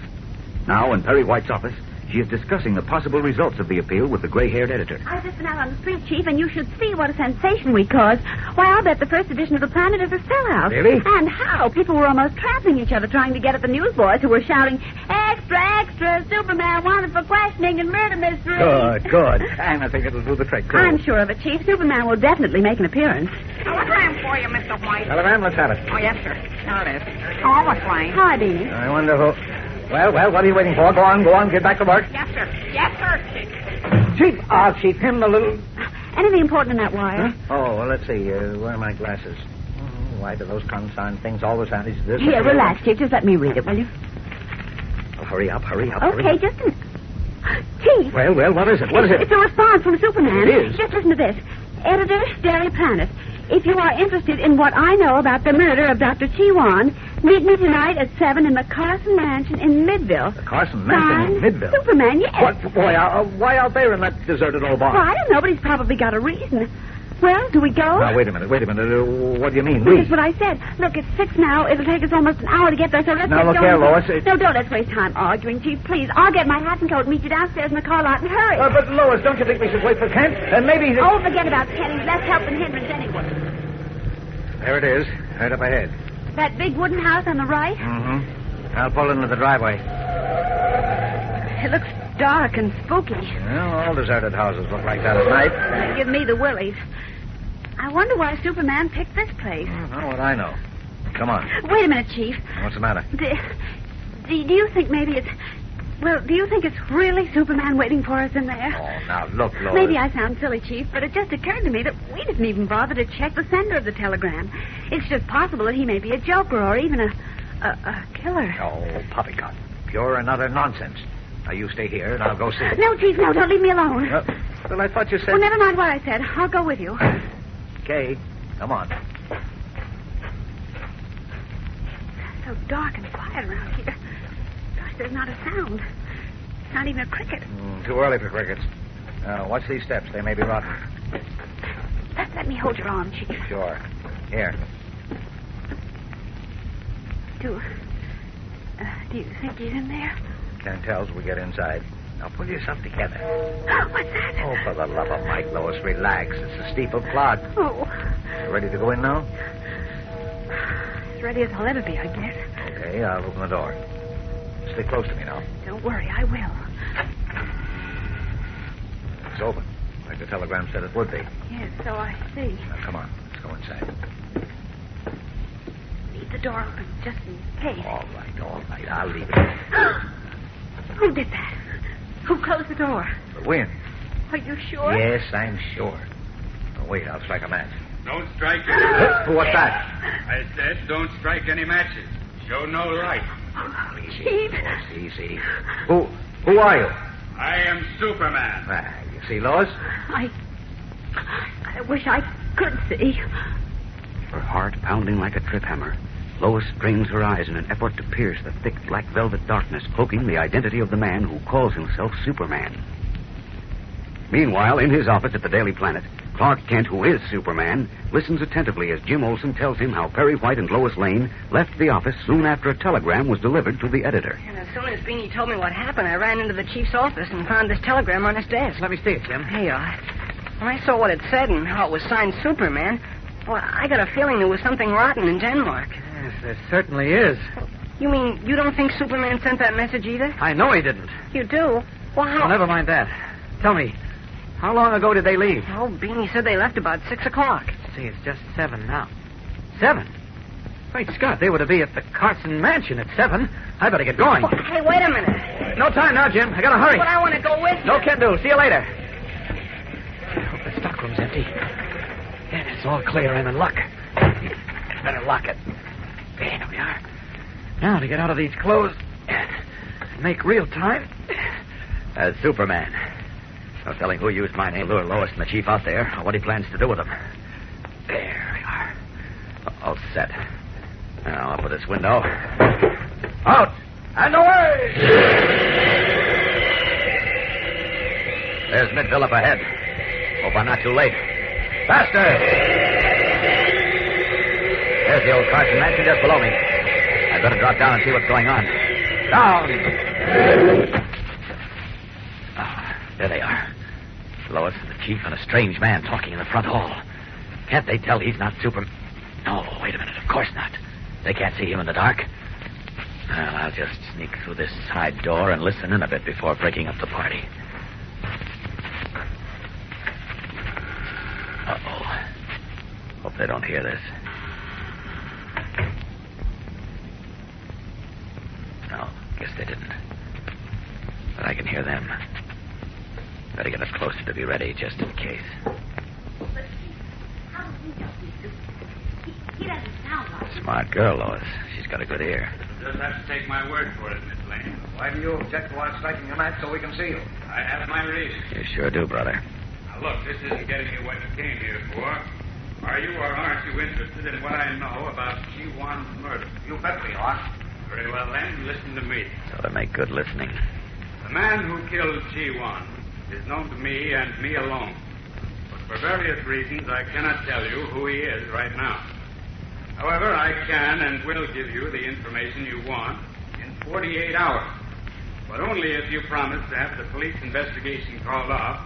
Now, in Perry White's office, She is discussing the possible results of the appeal with the gray-haired editor. I've just been out on the street, Chief, and you should see what a sensation we caused. Why, I'll bet the first edition of the Planet is a sellout. Really? And how? People were almost trampling each other trying to get at the newsboys who were shouting, "Extra, extra, Superman wanted for questioning and murder mystery." Good. And I think it'll do the trick, too. I'm sure of it, Chief. Superman will definitely make an appearance. Telegram for you, Mr. White. Telegram, let's have it. Oh, yes, sir. There it is. Oh, Miss Lane. Hi, Beanie. I wonder who... Well, what are you waiting for? Go on, get back to work. Yes, sir. Yes, sir. Chief, Chief, him the little... Anything important in that wire? Huh? Oh, well, let's see. Where are my glasses? Oh, why do those consigned things always have this? Here, relax, Chief. Just let me read it, will you? Oh, hurry up. Okay, just a... Chief. Well, what is it? It's a response from Superman. It is? Just listen to this. Editor, Daily Planet. If you are interested in what I know about the murder of Dr. Chi-Wan, meet me tonight at 7 in the Carson Mansion in Midville. The Carson Mansion in Midville? Superman, yes. What? Boy, why out there in that deserted old barn? Well, I don't know, but he's probably got a reason. Well, do we go? Now, wait a minute. What do you mean, That's what I said. Look, it's 6 now. It'll take us almost an hour to get there, so let's Now, get look going. here, Lois. No, don't let's waste time arguing, Chief. Please, I'll get my hat and coat and meet you downstairs in the car lot and hurry. But, Lois, don't you think we should wait for Kent? And maybe... Oh, forget about Kent. He's less help than hindrance anyway. There it is, right up ahead. That big wooden house on the right? Mm-hmm. I'll pull into the driveway. It looks dark and spooky. Well, all deserted houses look like that at night. Give me the willies. I wonder why Superman picked this place. Well, what I know. Come on. Wait a minute, Chief. What's the matter? Do you think maybe it's... Well, do you think it's really Superman waiting for us in there? Oh, now, look, Lois. Maybe I sound silly, Chief, but it just occurred to me that we didn't even bother to check the sender of the telegram. It's just possible that he may be a joker or even a killer. Oh, poppycock. Pure and utter nonsense. Now, you stay here, and I'll go see it. No, Chief, no, don't leave me alone. Well, I thought you said... Well, never mind what I said. I'll go with you. Okay, come on. So dark and quiet around here. Gosh, there's not a sound. Not even a cricket. Too early for crickets. Watch these steps. They may be rotten. Let me hold your arm, Chief. Sure. Here. Do you think he's in there? Can't tell till we get inside. Now, pull yourself together. What's that? Oh, for the love of Mike, Lois, relax. It's a steeple clod. Oh. You ready to go in now? As ready as I'll ever be, I guess. Okay, I'll open the door. Stay close to me now. Don't worry, I will. It's open, like the telegram said it would be. Yes, so I see. Now, come on. Let's go inside. Leave the door open, just in case. All right. I'll leave it. Who did that? Who closed the door? The wind. Are you sure? Yes, I'm sure. Oh, wait, I'll strike a match. Don't strike any... What's that? I said don't strike any matches. Show no light. Chief. Easy. Who are you? I am Superman. You see, Lois? I wish I could see. Her heart pounding like a trip hammer, Lois strains her eyes in an effort to pierce the thick black velvet darkness cloaking the identity of the man who calls himself Superman. Meanwhile, in his office at the Daily Planet, Clark Kent, who is Superman, listens attentively as Jim Olsen tells him how Perry White and Lois Lane left the office soon after a telegram was delivered to the editor. And as soon as Beanie told me what happened, I ran into the chief's office and found this telegram on his desk. Let me see it, Jim. Here you are. When I saw what it said and how it was signed Superman, well, I got a feeling there was something rotten in Denmark. Yes, there certainly is. You mean you don't think Superman sent that message either? I know he didn't. You do? Well, how... Well, never mind that. Tell me, how long ago did they leave? Oh, Beanie said they left about 6 o'clock. See, it's just 7 now. 7? Great Scott, they were to be at the Carson Mansion at 7. I better get going. Oh, hey, wait a minute. No time now, Jim. I gotta hurry. But I want to go with you. No can do. See you later. I hope the stockroom's empty. And it's all clear. I'm in luck. Better lock it. There we are. Now to get out of these clothes and make real time. As Superman. No telling who used my name to lure Lois and the chief out there, or what he plans to do with them. There we are. All set. Now, up with this window. Out! And away! There's Midville up ahead. Hope I'm not too late. Faster! There's the old Carson Mansion just below me. I'd better drop down and see what's going on. Down! There they are. Lois and the chief and a strange man talking in the front hall. Can't they tell he's not Superman? No, wait a minute. Of course not. They can't see him in the dark. Well, I'll just sneak through this side door and listen in a bit before breaking up the party. Uh-oh. Hope they don't hear this. No, guess they didn't. But I can hear them. Better get up closer to be ready, just in case. But how does he know he doesn't sound like it. Smart girl, Lois. She's got a good ear. You'll just have to take my word for it, Miss Lane. Why do you object to our striking a match so we can see you? I have my reasons. You sure do, brother. Now, look, this isn't getting you what you came here for. Are you or aren't you interested in what I know about Chi-Wan's murder? You bet we are. Very well, then, listen to me. So to make good listening. The man who killed Chi-Wan is known to me and me alone. But for various reasons, I cannot tell you who he is right now. However, I can and will give you the information you want in 48 hours. But only if you promise to have the police investigation called off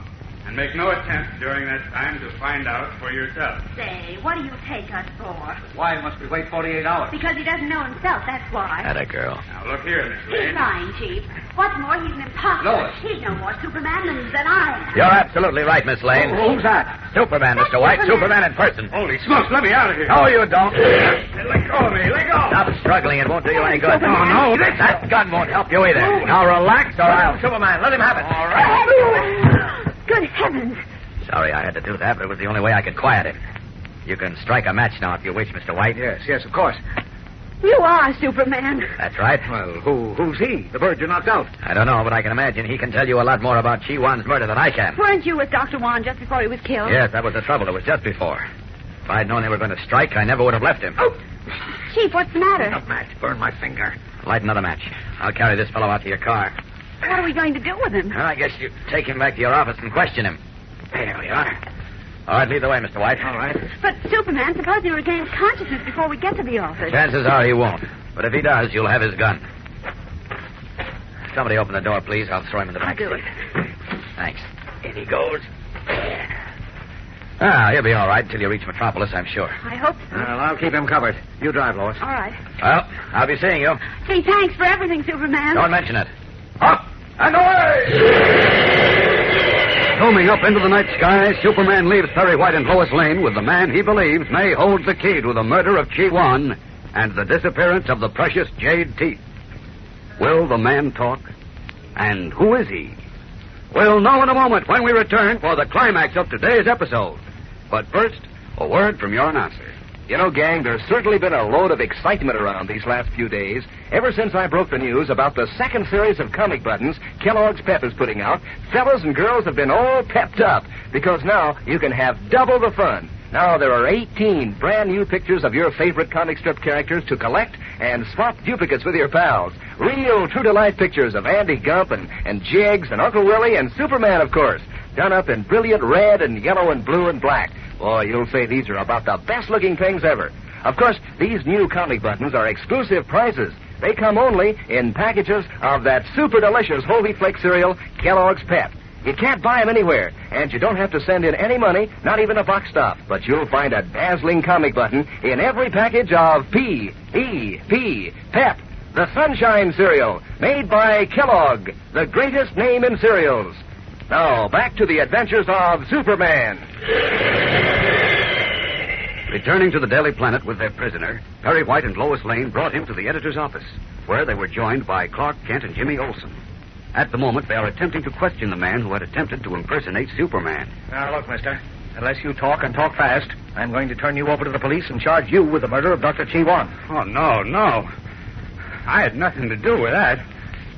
and make no attempt during that time to find out for yourself. Say, what do you take us for? Why must we wait 48 hours? Because he doesn't know himself, that's why. Atta girl. Now, look here, Miss He's Lane. lying, Chief. What's more, he's an imposter. Lois. He's no more Superman than I am. You're absolutely right, Miss Lane. Who's that? Superman, Mr. White. Superman in person. Holy smokes, let me out of here. No, you don't. Hey, let go of me. Let go. Stop struggling. It won't do you any good. Oh, no. That gun won't help you either. Now relax or I'll... Superman, let him have it. All right. Good heavens. Sorry I had to do that, but it was the only way I could quiet him. You can strike a match now if you wish, Mr. White. Yes, of course. You are Superman. That's right. Well, who's he? The bird you knocked out. I don't know, but I can imagine he can tell you a lot more about Chi-Wan's murder than I can. Weren't you with Dr. Wan just before he was killed? Yes, that was the trouble. It was just before. If I'd known they were going to strike, I never would have left him. Oh, Chief, what's the matter? A match. Burn my finger. Light another match. I'll carry this fellow out to your car. What are we going to do with him? Well, I guess you take him back to your office and question him. There we are. All right, lead the way, Mr. White. All right. But, Superman, suppose he regains consciousness before we get to the office. Chances are he won't. But if he does, you'll have his gun. Somebody open the door, please. I'll throw him in the back I'll do seat. Thanks. In he goes. He'll be all right until you reach Metropolis, I'm sure. I hope so. Well, I'll keep him covered. You drive, Lois. All right. Well, I'll be seeing you. Gee, thanks for everything, Superman. Don't mention it. Up and away! Zooming up into the night sky, Superman leaves Perry White and Lois Lane with the man he believes may hold the key to the murder of Chi-Wan and the disappearance of the precious jade teeth. Will the man talk? And who is he? We'll know in a moment when we return for the climax of today's episode. But first, a word from your announcer. You know, gang, there's certainly been a load of excitement around these last few days. Ever since I broke the news about the second series of comic buttons Kellogg's Pep is putting out, fellas and girls have been all pepped up because now you can have double the fun. Now there are 18 brand new pictures of your favorite comic strip characters to collect and swap duplicates with your pals. Real true-to-life pictures of Andy Gump and Jiggs and Uncle Willie and Superman, of course, done up in brilliant red and yellow and blue and black. Boy, you'll say these are about the best-looking things ever. Of course, these new comic buttons are exclusive prizes. They come only in packages of that super-delicious Whole Wheat Flake cereal, Kellogg's Pep. You can't buy them anywhere, and you don't have to send in any money, not even a box stop. But you'll find a dazzling comic button in every package of P.E.P. Pep, the Sunshine cereal, made by Kellogg, the greatest name in cereals. Now, back to the adventures of Superman. Returning to the Daily Planet with their prisoner, Perry White and Lois Lane brought him to the editor's office, where they were joined by Clark Kent and Jimmy Olsen. At the moment, they are attempting to question the man who had attempted to impersonate Superman. Now, look, mister. Unless you talk and talk fast, I'm going to turn you over to the police and charge you with the murder of Dr. Chi-Wan. Oh, no. I had nothing to do with that.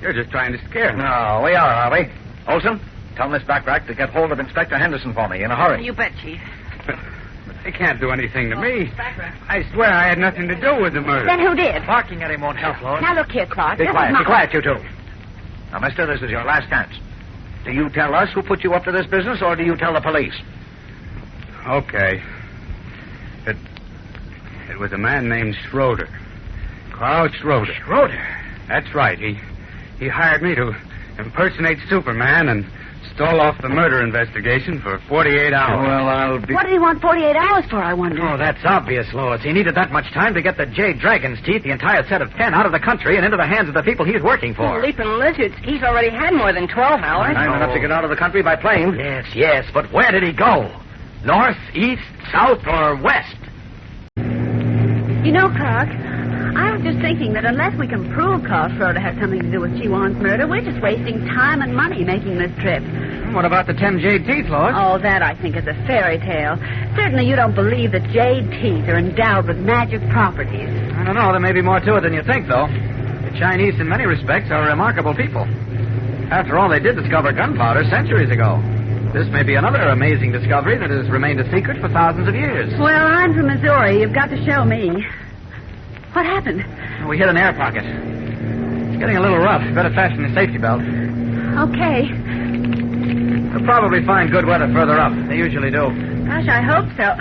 You're just trying to scare me. No, we are we? Olsen, tell Miss Backrack to get hold of Inspector Henderson for me in a hurry. You bet, Chief. But they can't do anything to me. I swear I had nothing to do with the murder. Then who did? Barking at him won't help, Lois. Now, look here, Clark. Be This quiet, is my... be quiet, you two. Now, mister, this is your last chance. Do you tell us who put you up to this business, or do you tell the police? Okay. It was a man named Schroeder. Carl Schroeder. Schroeder? That's right. He hired me to impersonate Superman and stall off the murder investigation for 48 hours. Well, I'll be... What did he want 48 hours for, I wonder? Oh, that's obvious, Lois. He needed that much time to get the Jade Dragon's teeth, the entire set of 10, out of the country and into the hands of the people he's working for. Leaping lizards. He's already had more than 12 hours. Time enough to get out of the country by plane. Yes, but where did he go? North, east, south, or west? You know, Clark, I was just thinking that unless we can prove Carl Schroeder has something to do with Chiwan's murder, we're just wasting time and money making this trip. What about the 10 jade teeth, Lois? Oh, that, I think, is a fairy tale. Certainly you don't believe that jade teeth are endowed with magic properties. I don't know. There may be more to it than you think, though. The Chinese, in many respects, are remarkable people. After all, they did discover gunpowder centuries ago. This may be another amazing discovery that has remained a secret for thousands of years. Well, I'm from Missouri. You've got to show me. What happened? We hit an air pocket. It's getting a little rough. Better fasten your safety belt. Okay. We'll probably find good weather further up. They usually do. Gosh, I hope so.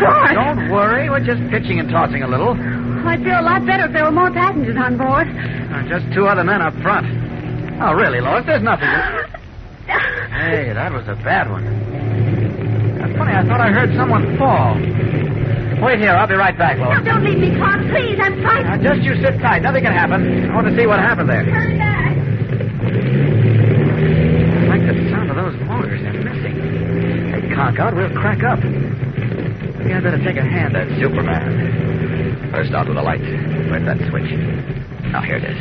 No, don't worry. We're just pitching and tossing a little. I'd feel a lot better if there were more passengers on board. Just 2 other men up front. Oh, really, Lois? There's nothing to... Hey, that was a bad one. That's funny. I thought I heard someone fall. Wait here. I'll be right back, Lois. No, don't leave me, Clark. Please, I'm frightened. Just you sit tight. Nothing can happen. I want to see what happened there. Turn back. I like the sound of those motors. They're missing. They conk out, we'll crack up. Maybe I better take a hand at Superman. First out with the lights. Where's that switch? Now, here it is.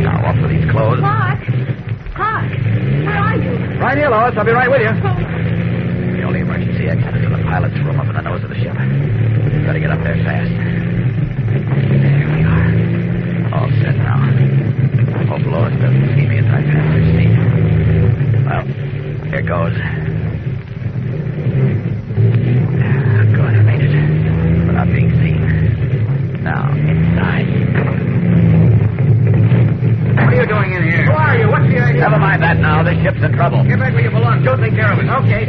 Now, off with these clothes. Clark, where are you? Right here, Lois. I'll be right with you. The only emergency exit is in the pilot's room up in the nose of the ship. Gotta get up there fast. There we are. All set now. I hope Lois doesn't see me as I pass her seat. Well, here goes. Good, I made it. Without being seen. Now, inside. What are you doing in here? Who are you? What's the idea? Never mind that now. This ship's in trouble. Get back where you belong. Joe, take care of it. Okay.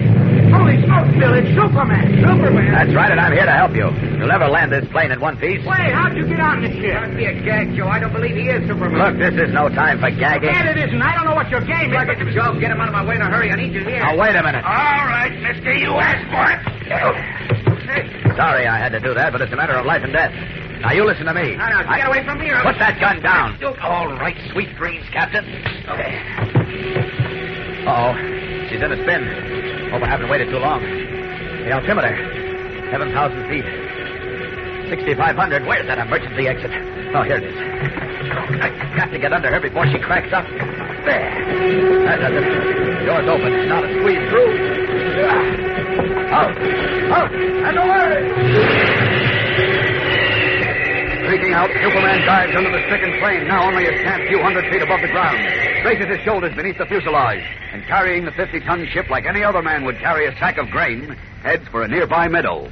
Holy smokes, Bill. It's Superman. Superman? That's right, and I'm here to help you. You'll never land this plane in one piece. Wait, how'd you get on this ship? Must be a gag, Joe. I don't believe he is Superman. Look, this is no time for gagging. And it isn't. I don't know what your game is. Look at Joe. Get him out of my way in a hurry. I need you here. Now, wait a minute. All right, mister. You asked for it. Sorry I had to do that, but it's a matter of life and death. Now, you listen to me. No, get away from here. Put that gun down. All right, sweet dreams, Captain. Okay. Uh-oh. She's in a spin. Hope I haven't waited too long. The altimeter. 7,000 feet. 6,500. Where's that emergency exit? Oh, here it is. I've got to get under her before she cracks up. There. That does it. Door's open. Now to squeeze through. Out. And away! Creaking out, Superman dives under the stricken plane, now only a scant few hundred feet above the ground. Raises his shoulders beneath the fuselage, and carrying the 50-ton ship like any other man would carry a sack of grain, heads for a nearby meadow.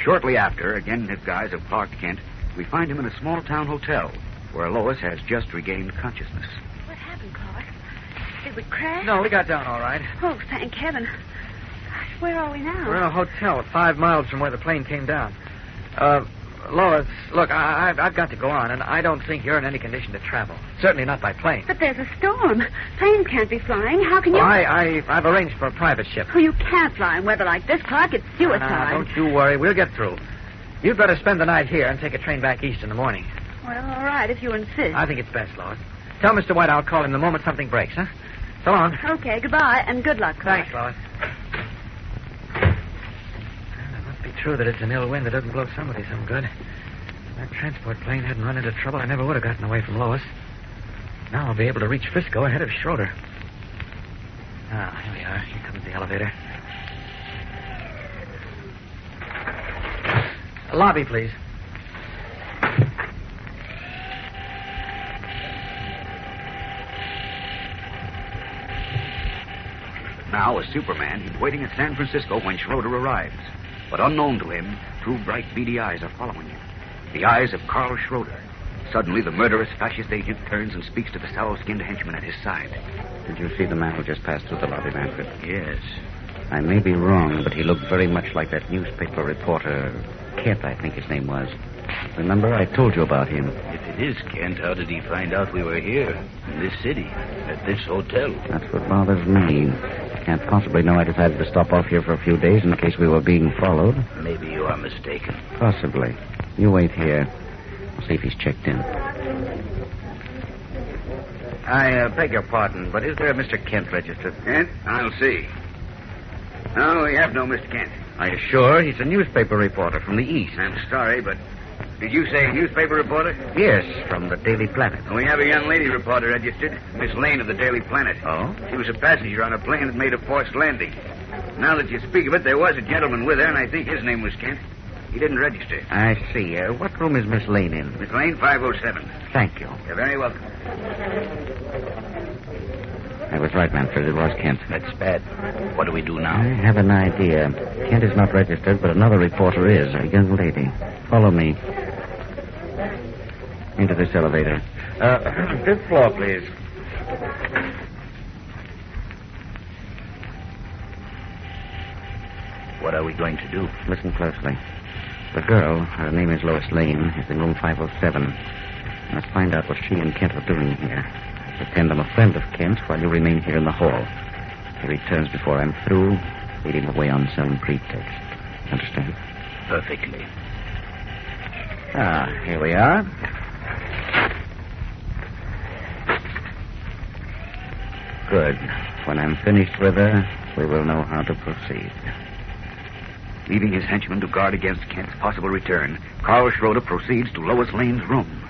Shortly after, again in his guise of Clark Kent, we find him in a small-town hotel, where Lois has just regained consciousness. What happened, Clark? Did we crash? No, we got down all right. Oh, thank heaven. Gosh, where are we now? We're in a hotel 5 miles from where the plane came down. Lois, look, I've got to go on, and I don't think you're in any condition to travel. Certainly not by plane. But there's a storm. Planes can't be flying. How can you... Well, I've arranged for a private ship. Oh, you can't fly in weather like this, Clark. It's suicide. Don't you worry. We'll get through. You'd better spend the night here and take a train back east in the morning. Well, all right, if you insist. I think it's best, Lois. Tell Mr. White I'll call him the moment something breaks, huh? So long. Okay, goodbye, and good luck, Clark. Thanks, Lois. It must be true that it's an ill wind that doesn't blow somebody some good. If that transport plane hadn't run into trouble, I never would have gotten away from Lois. Now I'll be able to reach Frisco ahead of Schroeder. Ah, here we are. Here comes the elevator. Lobby, please. Now, as Superman, he's waiting at San Francisco when Schroeder arrives. But unknown to him, 2 bright, beady eyes are following him. The eyes of Carl Schroeder. Suddenly, the murderous fascist agent turns and speaks to the sallow-skinned henchman at his side. Did you see the man who just passed through the lobby, Manfred? Yes. I may be wrong, but he looked very much like that newspaper reporter, Kent, I think his name was. Remember, I told you about him. If it is Kent, how did he find out we were here, in this city, at this hotel? That's what bothers me. Can't possibly know I decided to stop off here for a few days in case we were being followed. Maybe you are mistaken. Possibly. You wait here. I'll see if he's checked in. I beg your pardon, but is there a Mr. Kent registered? Kent? I'll see. No, we have no Mr. Kent. Are you sure? He's a newspaper reporter from the East. I'm sorry, but did you say newspaper reporter? Yes, from the Daily Planet. We have a young lady reporter registered, Miss Lane of the Daily Planet. Oh? She was a passenger on a plane that made a forced landing. Now that you speak of it, there was a gentleman with her, and I think his name was Kent. He didn't register. I see. What room is Miss Lane in? Miss Lane, 507. Thank you. You're very welcome. I was right, Manfred. It was Kent. That's bad. What do we do now? I have an idea. Kent is not registered, but another reporter is, a young lady. Follow me. Into this elevator. Fifth floor, please. What are we going to do? Listen closely. The girl, her name is Lois Lane, is in room 507. I must find out what she and Kent are doing here. Pretend I'm a friend of Kent's while you remain here in the hall. If he returns before I'm through, lead him away on some pretext. Understand? Perfectly. Here we are. Good. When I'm finished with her, we will know how to proceed. Leaving his henchmen to guard against Kent's possible return, Carl Schroeder proceeds to Lois Lane's room.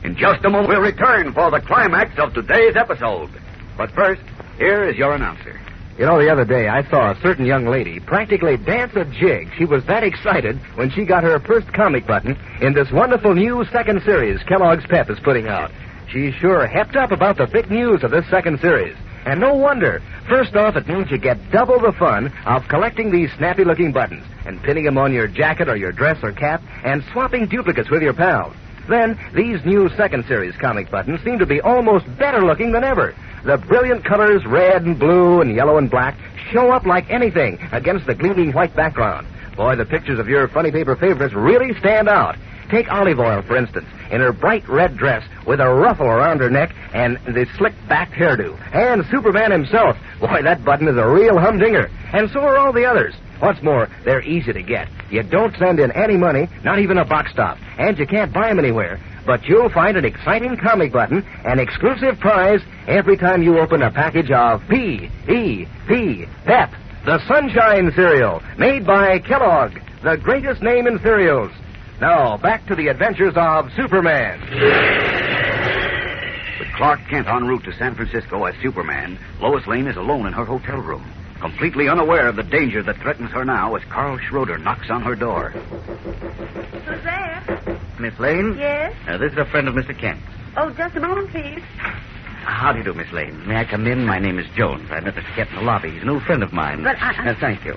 In just a moment, we'll return for the climax of today's episode. But first, here is your announcer. You know, the other day I saw a certain young lady practically dance a jig. She was that excited when she got her first comic button in this wonderful new second series Kellogg's Pep is putting out. She's sure hepped up about the big news of this second series. And no wonder. First off, it means you get double the fun of collecting these snappy-looking buttons and pinning them on your jacket or your dress or cap and swapping duplicates with your pals. Then, these new second series comic buttons seem to be almost better looking than ever. The brilliant colors, red and blue and yellow and black, show up like anything against the gleaming white background. Boy, the pictures of your funny paper favorites really stand out. Take Olive Oil, for instance, in her bright red dress with a ruffle around her neck and the slick-backed hairdo. And Superman himself. Boy, that button is a real humdinger. And so are all the others. What's more, they're easy to get. You don't send in any money, not even a box stop, and you can't buy them anywhere. But you'll find an exciting comic button, an exclusive prize, every time you open a package of P.E.P. Pep, the Sunshine Cereal, made by Kellogg, the greatest name in cereals. Now, back to the adventures of Superman. With Clark Kent en route to San Francisco as Superman, Lois Lane is alone in her hotel room, completely unaware of the danger that threatens her now as Carl Schroeder knocks on her door. Who's there? Miss Lane? Yes? This is a friend of Mr. Kent. Oh, just a moment, please. How do you do, Miss Lane? May I come in? My name is Jones. I met Mr. Kent in the lobby. He's an old friend of mine. But I... Thank you.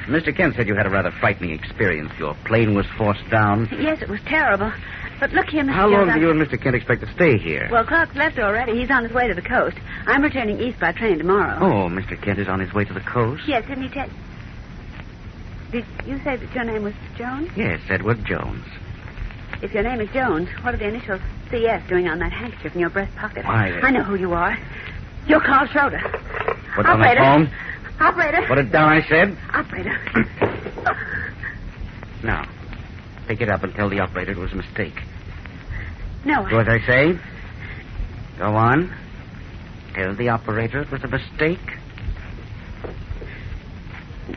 Mr. Kent said you had a rather frightening experience. Your plane was forced down. Yes, it was terrible. But look here, Mr. How long Jones, do you and Mr. Kent expect to stay here? Well, Clark's left already. He's on his way to the coast. I'm returning east by train tomorrow. Oh, Mr. Kent is on his way to the coast? Yes, didn't he tell... Did you say that your name was Jones? Yes, Edward Jones. If your name is Jones, what are the initials CS doing on that handkerchief in your breast pocket? Why, I know who you are. You're Carl Schroeder. What's on that phone? Operator. Put it down, I said. Operator. Now, pick it up and tell the operator it was a mistake. No. Do as I say. Go on. Tell the operator it was a mistake.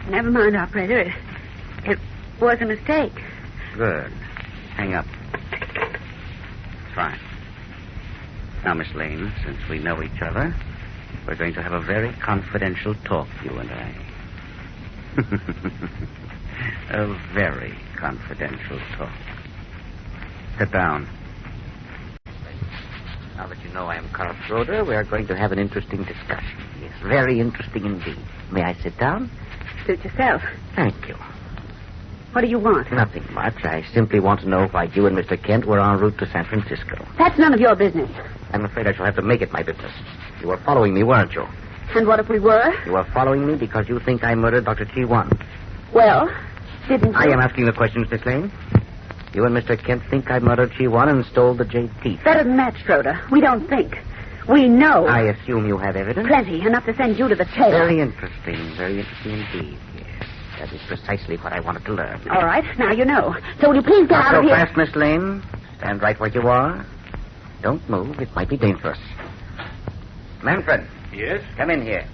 Never mind, operator. It was a mistake. Good. Hang up. Fine. Now, Miss Lane, since we know each other, we're going to have a very confidential talk, you and I. A very confidential talk. Sit down. Now that you know I am Carl Schroeder, we are going to have an interesting discussion. Yes, very interesting indeed. May I sit down? Suit yourself. Thank you. What do you want? Nothing much. I simply want to know why you and Mr. Kent were en route to San Francisco. That's none of your business. I'm afraid I shall have to make it my business. You were following me, weren't you? And what if we were? You were following me because you think I murdered Dr. T1. Well, didn't you? I am asking the questions, Miss Lane. You and Mr. Kent think I murdered Chi-Wan and stole the jade teeth. Better than that, Schroeder. We don't think. We know. I assume you have evidence? Plenty. Enough to send you to the tail. Very interesting. Very interesting indeed. Yes. That is precisely what I wanted to learn. All right. Now you know. So will you please get Not out so of here? fast, Miss Lane. Stand right where you are. Don't move. It might be dangerous. Manfred. Yes? Come in here.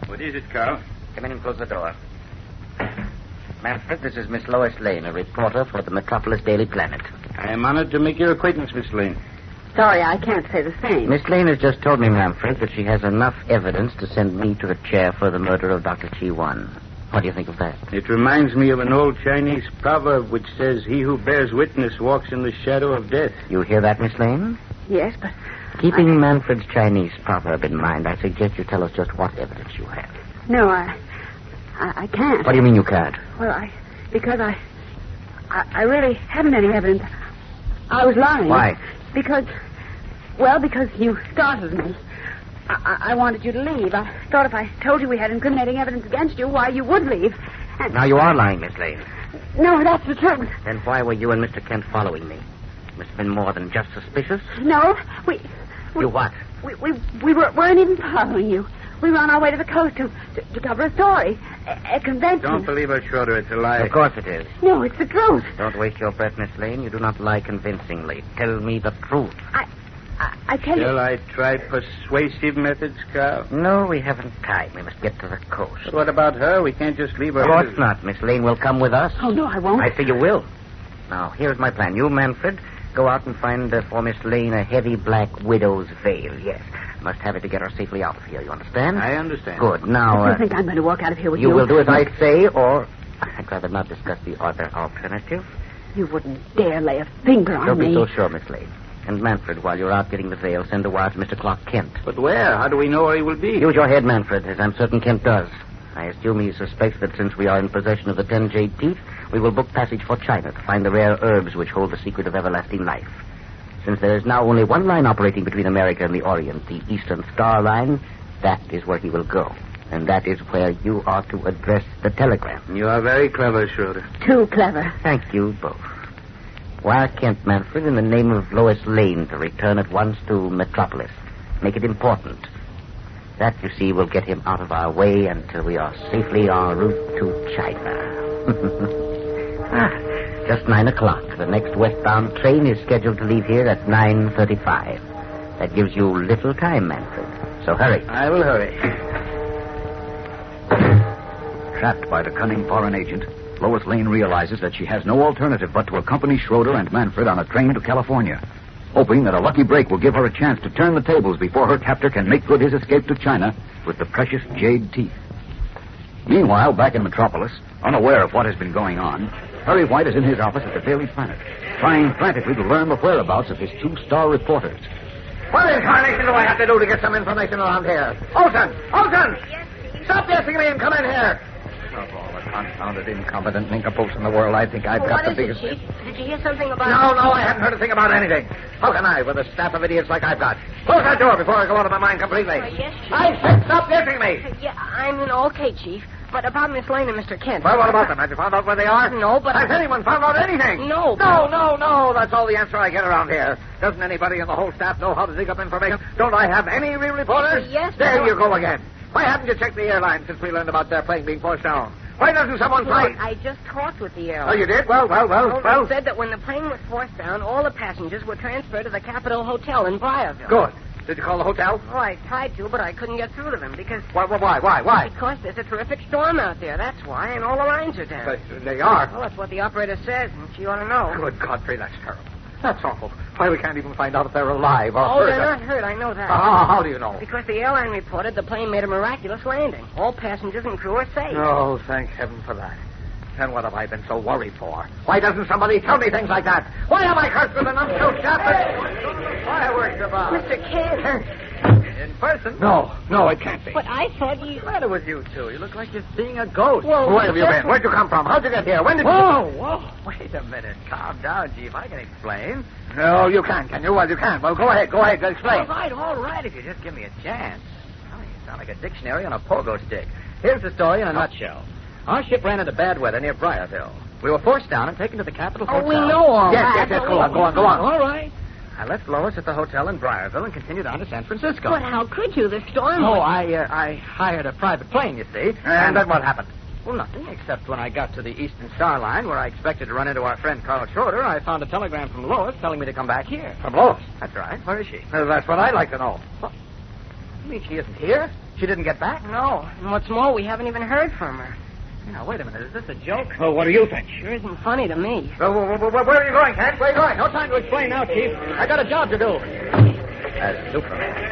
What is it, Carl? Come in and close the door. Manfred, this is Miss Lois Lane, a reporter for the Metropolis Daily Planet. I am honored to make your acquaintance, Miss Lane. Sorry, I can't say the same. Miss Lane has just told me, Manfred, that she has enough evidence to send me to the chair for the murder of Dr. Chi-Wan. What do you think of that? It reminds me of an old Chinese proverb which says, he who bears witness walks in the shadow of death. You hear that, Miss Lane? Yes, but... Keeping Manfred's Chinese proverb in mind, I suggest you tell us just what evidence you have. No, I can't. What do you mean you can't? Well, because I really haven't any evidence. I was lying. Why? Because you startled me. I wanted you to leave. I thought if I told you we had incriminating evidence against you, why, you would leave. And... Now you are lying, Miss Lane. No, that's the truth. Then why were you and Mr. Kent following me? Must have been more than just suspicious. No, You what? We weren't even following you. We were on our way to the coast to cover a story. A convention. Don't believe her, Schroeder. It's a lie. Of course it is. No, it's the truth. Don't waste your breath, Miss Lane. You do not lie convincingly. Tell me the truth. I tell you... Shall I try persuasive methods, Carl? No, we haven't time. We must get to the coast. But what about her? We can't just leave her. Of course not. Miss Lane will come with us. Oh, no, I won't. I say you will. Now, here's my plan. You, Manfred, go out and find for Miss Lane a heavy black widow's veil. Yes. Must have it to get her safely out of here. You understand? I understand. Good. Now... Do you think I'm going to walk out of here with you? You will do as I say, or... I'd rather not discuss the other alternative. You wouldn't dare lay a finger on Don't me. be so sure, Miss Lane. And Manfred, while you're out getting the veil, send a wire to Mr. Clark Kent. But where? How do we know where he will be? Use your head, Manfred, as I'm certain Kent does. I assume he suspects that since we are in possession of the 10 jade teeth, we will book passage for China to find the rare herbs which hold the secret of everlasting life. Since there is now only one line operating between America and the Orient, the Eastern Star Line, that is where he will go. And that is where you are to address the telegram. You are very clever, Schroeder. Too clever. Thank you both. Wire Kent, Manfred, in the name of Lois Lane, to return at once to Metropolis. Make it important. That, you see, will get him out of our way until we are safely en route to China. Just 9 o'clock. The next westbound train is scheduled to leave here at 9:35. That gives you little time, Manfred. So hurry. I will hurry. Trapped by the cunning foreign agent, Lois Lane realizes that she has no alternative but to accompany Schroeder and Manfred on a train to California, hoping that a lucky break will give her a chance to turn the tables before her captor can make good his escape to China with the precious jade teeth. Meanwhile, back in Metropolis, unaware of what has been going on, Harry White is in his office at the Daily Planet, trying frantically to learn the whereabouts of his 2-star reporters. What incarnation do I have to do to get some information around here? Olson! Olson! Stop guessing me and come in here! Of all the confounded, incompetent nincompoops in the world, I think I've got the biggest... Chief? Did you hear something about... No, I haven't heard a thing about anything. How can I, with a staff of idiots like I've got? Close that door before I go out of my mind completely. Yes, Chief. I said stop guessing me! Yeah, I'm okay, Chief. But about Miss Lane and Mr. Kent... Well, what about them? Have you found out where they are? No, but... Has anyone found out anything? No. No. That's all the answer I get around here. Doesn't anybody in the whole staff know how to dig up information? Don't I have any real reporters? Yes, There but... you go again. Why haven't you checked the airline since we learned about their plane being forced down? Why doesn't someone fly... Look, I just talked with the Oh, airline. you did? Well. They said that when the plane was forced down, all the passengers were transferred to the Capitol Hotel in Briarville. Good. Did you call the hotel? Oh, I tried to, but I couldn't get through to them because... Why? Because there's a terrific storm out there, that's why, and all the lines are down. They are? Well, that's what the operator says, and she ought to know. Good Godfrey, that's terrible. That's awful. Why, we can't even find out if they're alive or Oh, hurt. they're not hurt, I know that. How do you know? Because the airline reported the plane made a miraculous landing. All passengers and crew are safe. Oh, thank heaven for that. Then what have I been so worried for? Why doesn't somebody tell me things like that? Why am I cursed with an unscrew chap that... Fireworks about? Mr. Kent. In person? No, it can't be. But I thought you... What's the matter with you two? You look like you're seeing a ghost. Well, where have you been? Where'd you come from? How'd you get here? When did you... Whoa. Wait a minute. Calm down, Chief. I can explain. No, you can't, can you? Well, you can. Well, go ahead. Explain. All right, if you just give me a chance. Oh, you sound like a dictionary on a pogo stick. Here's the story in a nutshell. Our ship ran into bad weather near Briarville. We were forced down and taken to the Capitol Oh, Hotel. we know all yes, that. Yes, go on. All right. I left Lois at the hotel in Briarville and continued on to San Francisco. But how could you? The storm Oh, was... I hired a private plane, you see. And then what happened? Well, nothing, except when I got to the Eastern Star Line, where I expected to run into our friend Carl Schroeder, I found a telegram from Lois telling me to come back here. From Lois? That's right. Where is she? That's what I'd like to know. You mean she isn't here? She didn't get back? No. And what's more, we haven't even heard from her. Now, wait a minute. Is this a joke? Well, what do you think? Sure isn't funny to me. Where are you going, Kent? Where are you going? No time to explain now, Chief. I got a job to do. As Superman.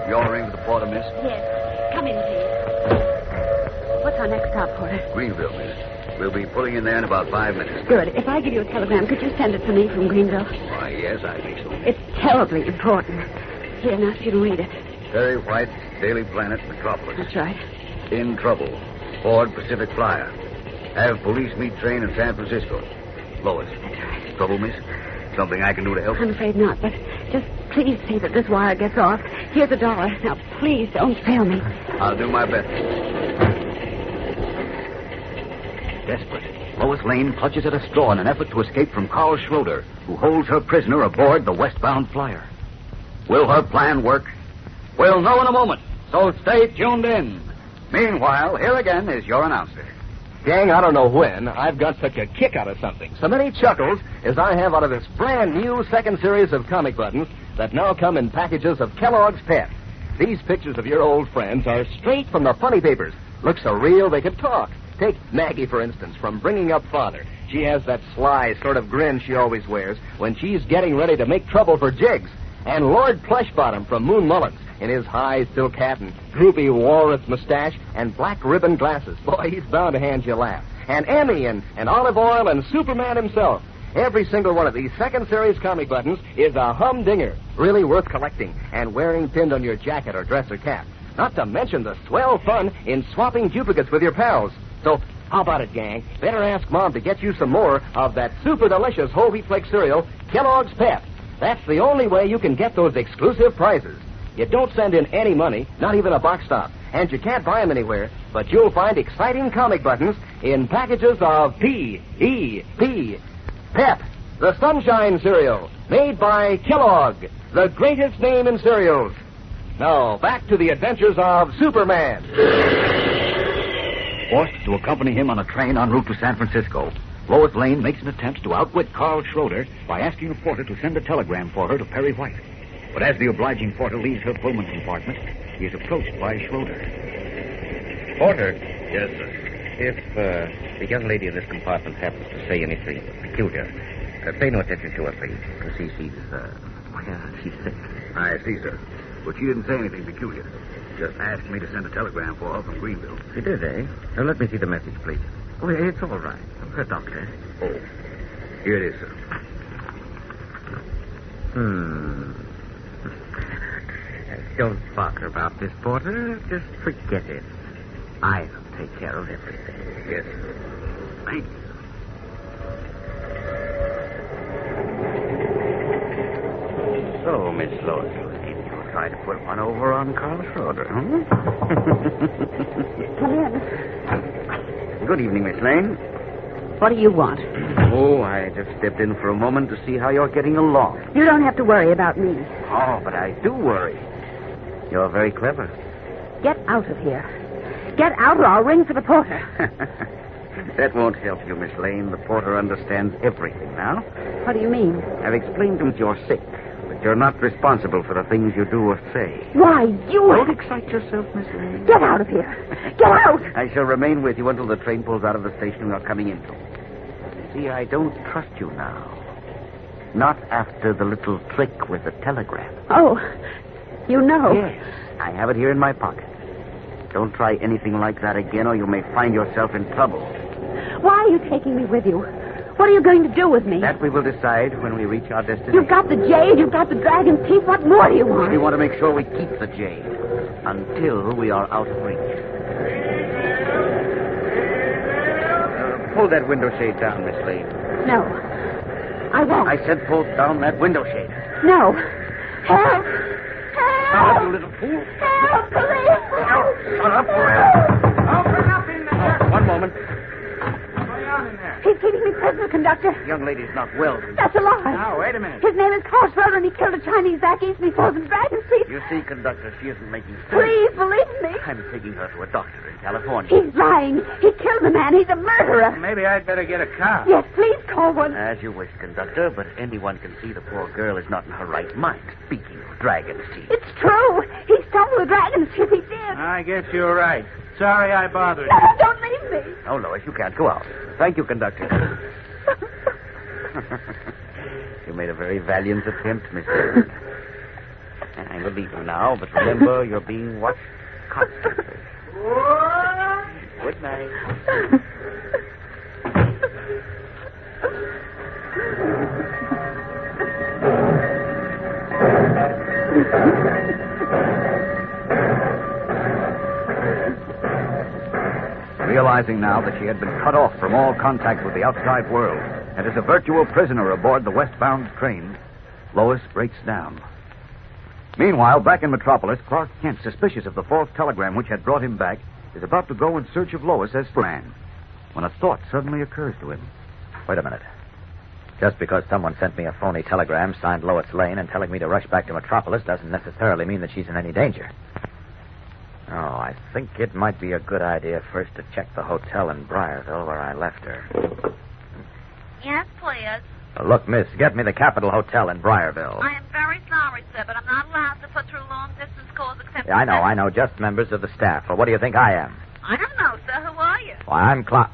Your ring to the porter, miss? Yes. Come in, please. What's our next stop, Porter? Greenville, miss. We'll be pulling in there in about 5 minutes. Good. If I give you a telegram, could you send it to me from Greenville? Why, yes, I think so. It's terribly important. Here, now, you can read it. Perry White, Daily Planet, Metropolis. That's right. In trouble. Ford Pacific Flyer. Have police meet train in San Francisco. Lois. That's right. Trouble, miss? Something I can do to help? I'm afraid not, but just please see that this wire gets off. Here's $1. Now, please don't fail me. I'll do my best. Desperate, Lois Lane clutches at a straw in an effort to escape from Carl Schroeder, who holds her prisoner aboard the westbound flyer. Will her plan work? We'll know in a moment, so stay tuned in. Meanwhile, here again is your announcer. Gang, I don't know when I've got such a kick out of something, so many chuckles as I have out of this brand new second series of comic buttons that now come in packages of Kellogg's Pep. These pictures of your old friends are straight from the funny papers. Look so real they could talk. Take Maggie, for instance, from Bringing Up Father. She has that sly sort of grin she always wears when she's getting ready to make trouble for Jiggs. And Lord Plushbottom from Moon Mullins in his high silk hat and droopy walrus mustache and black ribbon glasses. Boy, he's bound to hand you a laugh. And Emmy and Olive Oil and Superman himself. Every single one of these second series comic buttons is a humdinger, really worth collecting and wearing pinned on your jacket or dress or cap. Not to mention the swell fun in swapping duplicates with your pals. So, how about it, gang? Better ask Mom to get you some more of that super delicious whole wheat flake cereal, Kellogg's Pep. That's the only way you can get those exclusive prizes. You don't send in any money, not even a box stop, and you can't buy them anywhere, but you'll find exciting comic buttons in packages of P-E-P. Pep, the Sunshine Cereal, made by Kellogg, the greatest name in cereals. Now, back to the adventures of Superman. Forced to accompany him on a train en route to San Francisco, Lois Lane makes an attempt to outwit Carl Schroeder by asking the porter to send a telegram for her to Perry White. But as the obliging porter leaves her Pullman compartment, he is approached by Schroeder. Porter, Yes, sir. if the young lady in this compartment happens to say anything peculiar, pay no attention to her, please. You see, she's sick. I see, sir. But she didn't say anything peculiar. Just asked me to send a telegram for her from Greenville. She did, eh? Now, let me see the message, please. Oh, it's all right. Her doctor. Oh, here it is, sir. Don't bother about this, Porter. Just forget it. I'll take care of everything. Yes, sir. Thank you. So, Miss Lois, you'll try to put one over on Carl Schroeder, huh? Come in. Good evening, Miss Lane. What do you want? Oh, I just stepped in for a moment to see how you're getting along. You don't have to worry about me. Oh, but I do worry. You're very clever. Get out of here. Get out or I'll ring for the porter. That won't help you, Miss Lane. The porter understands everything now. What do you mean? I've explained to him that you're sick, but you're not responsible for the things you do or say. Why, you... Don't excite yourself, Miss Lane. Get out of here. Get out! I shall remain with you until the train pulls out of the station we are coming into. See, I don't trust you now. Not after the little trick with the telegram. Oh, you know. Yes, I have it here in my pocket. Don't try anything like that again, or you may find yourself in trouble. Why are you taking me with you? What are you going to do with me? That we will decide when we reach our destination. You've got the jade, you've got the dragon's teeth. What more do you want? We want to make sure we keep the jade until we are out of reach. Pull that window shade down, Miss Lane. No, I won't. I said pull down that window shade. No. Help! Help! Shut up, you little fool. Help, police! Shut up, Open up in there. One moment. What's going on in there? He's keeping me prisoner, conductor. The young lady's not well. That's a lie. Now, wait a minute. His name is Carl Schroeder, and he killed a Chinese back east, and he froze in Dragon Street. You see, conductor, she isn't making sense. Please believe me. I'm taking her to a doctor in California. He's lying. He killed the man. He's a murderer. Maybe I'd better get a car. Yes, please call one. As you wish, conductor, but anyone can see the poor girl is not in her right mind. Speaking of dragon's teeth. It's true. He stole the dragon's ship. He did. I guess you're right. Sorry I bothered No, you. don't leave me. Oh, Lois, you can't go out. Thank you, conductor. You made a very valiant attempt, Mr. I will leave you now, but remember, you're being watched constantly. Good night. Realizing now that she had been cut off from all contact with the outside world and is a virtual prisoner aboard the westbound train, Lois breaks down. Meanwhile, back in Metropolis, Clark Kent, suspicious of the false telegram which had brought him back, is about to go in search of Lois as planned, when a thought suddenly occurs to him. Wait a minute. Just because someone sent me a phony telegram signed Lois Lane and telling me to rush back to Metropolis doesn't necessarily mean that she's in any danger. Oh, I think it might be a good idea first to check the hotel in Briarville where I left her. Yes, please. Look, miss, get me the Capitol Hotel in Briarville. I am very sorry, sir, but I'm not allowed to put through long-distance calls except... Yeah, I know. Just members of the staff. Well, what do you think I am? I don't know, sir. Who are you? Why, I'm Clark...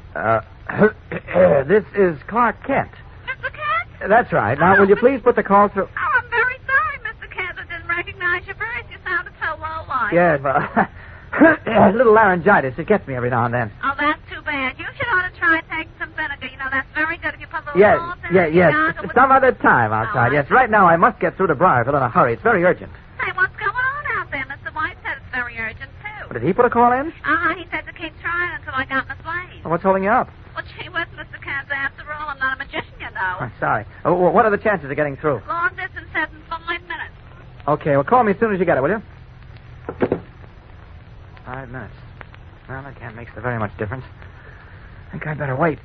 this is Clark Kent. Mr. Kent? That's right. Now, will you please put the call through... Oh, I'm very sorry, Mr. Kent. I didn't recognize your voice. You sounded so low-like. Yes, well... a little laryngitis. It gets me every now and then. Oh, that's too bad. You should ought to try taking some vinegar. You know, that's very good if you put a little salt in it. Yes. With... Some other time I'll try. Yes, right now I must get through to Briarville in a hurry. It's very urgent. Hey, what's going on out there? Mr. White said it's very urgent, too. Well, did he put a call in? He said to keep trying until I got Miss Lane. Well, what's holding you up? Well, gee whiz, Mr. Kent, after all, I'm not a magician, you know. I'm sorry. What are the chances of getting through? Long distance says in 5 minutes. Okay, well, call me as soon as you get it, will you? 5 minutes. Well, that can't make so very much difference. I think I'd better wait.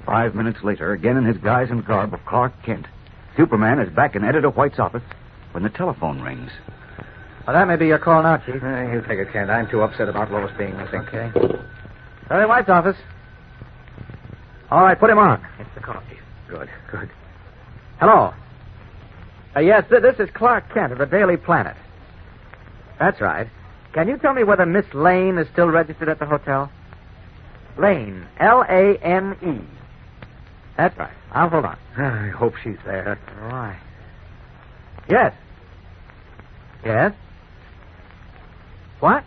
5 minutes later, again in his guise and garb of Clark Kent, Superman is back in Editor White's office when the telephone rings. Well, that may be your call now, Chief. You take it, Kent. I'm too upset about Lois being missing. Okay. Editor White's office. All right, put him on. It's the call, Chief. Good. Hello. Yes, this is Clark Kent of the Daily Planet. That's right. Can you tell me whether Miss Lane is still registered at the hotel? Lane. Lane. That's right. I'll hold on. I hope she's there. Why? Yes. Yes? What?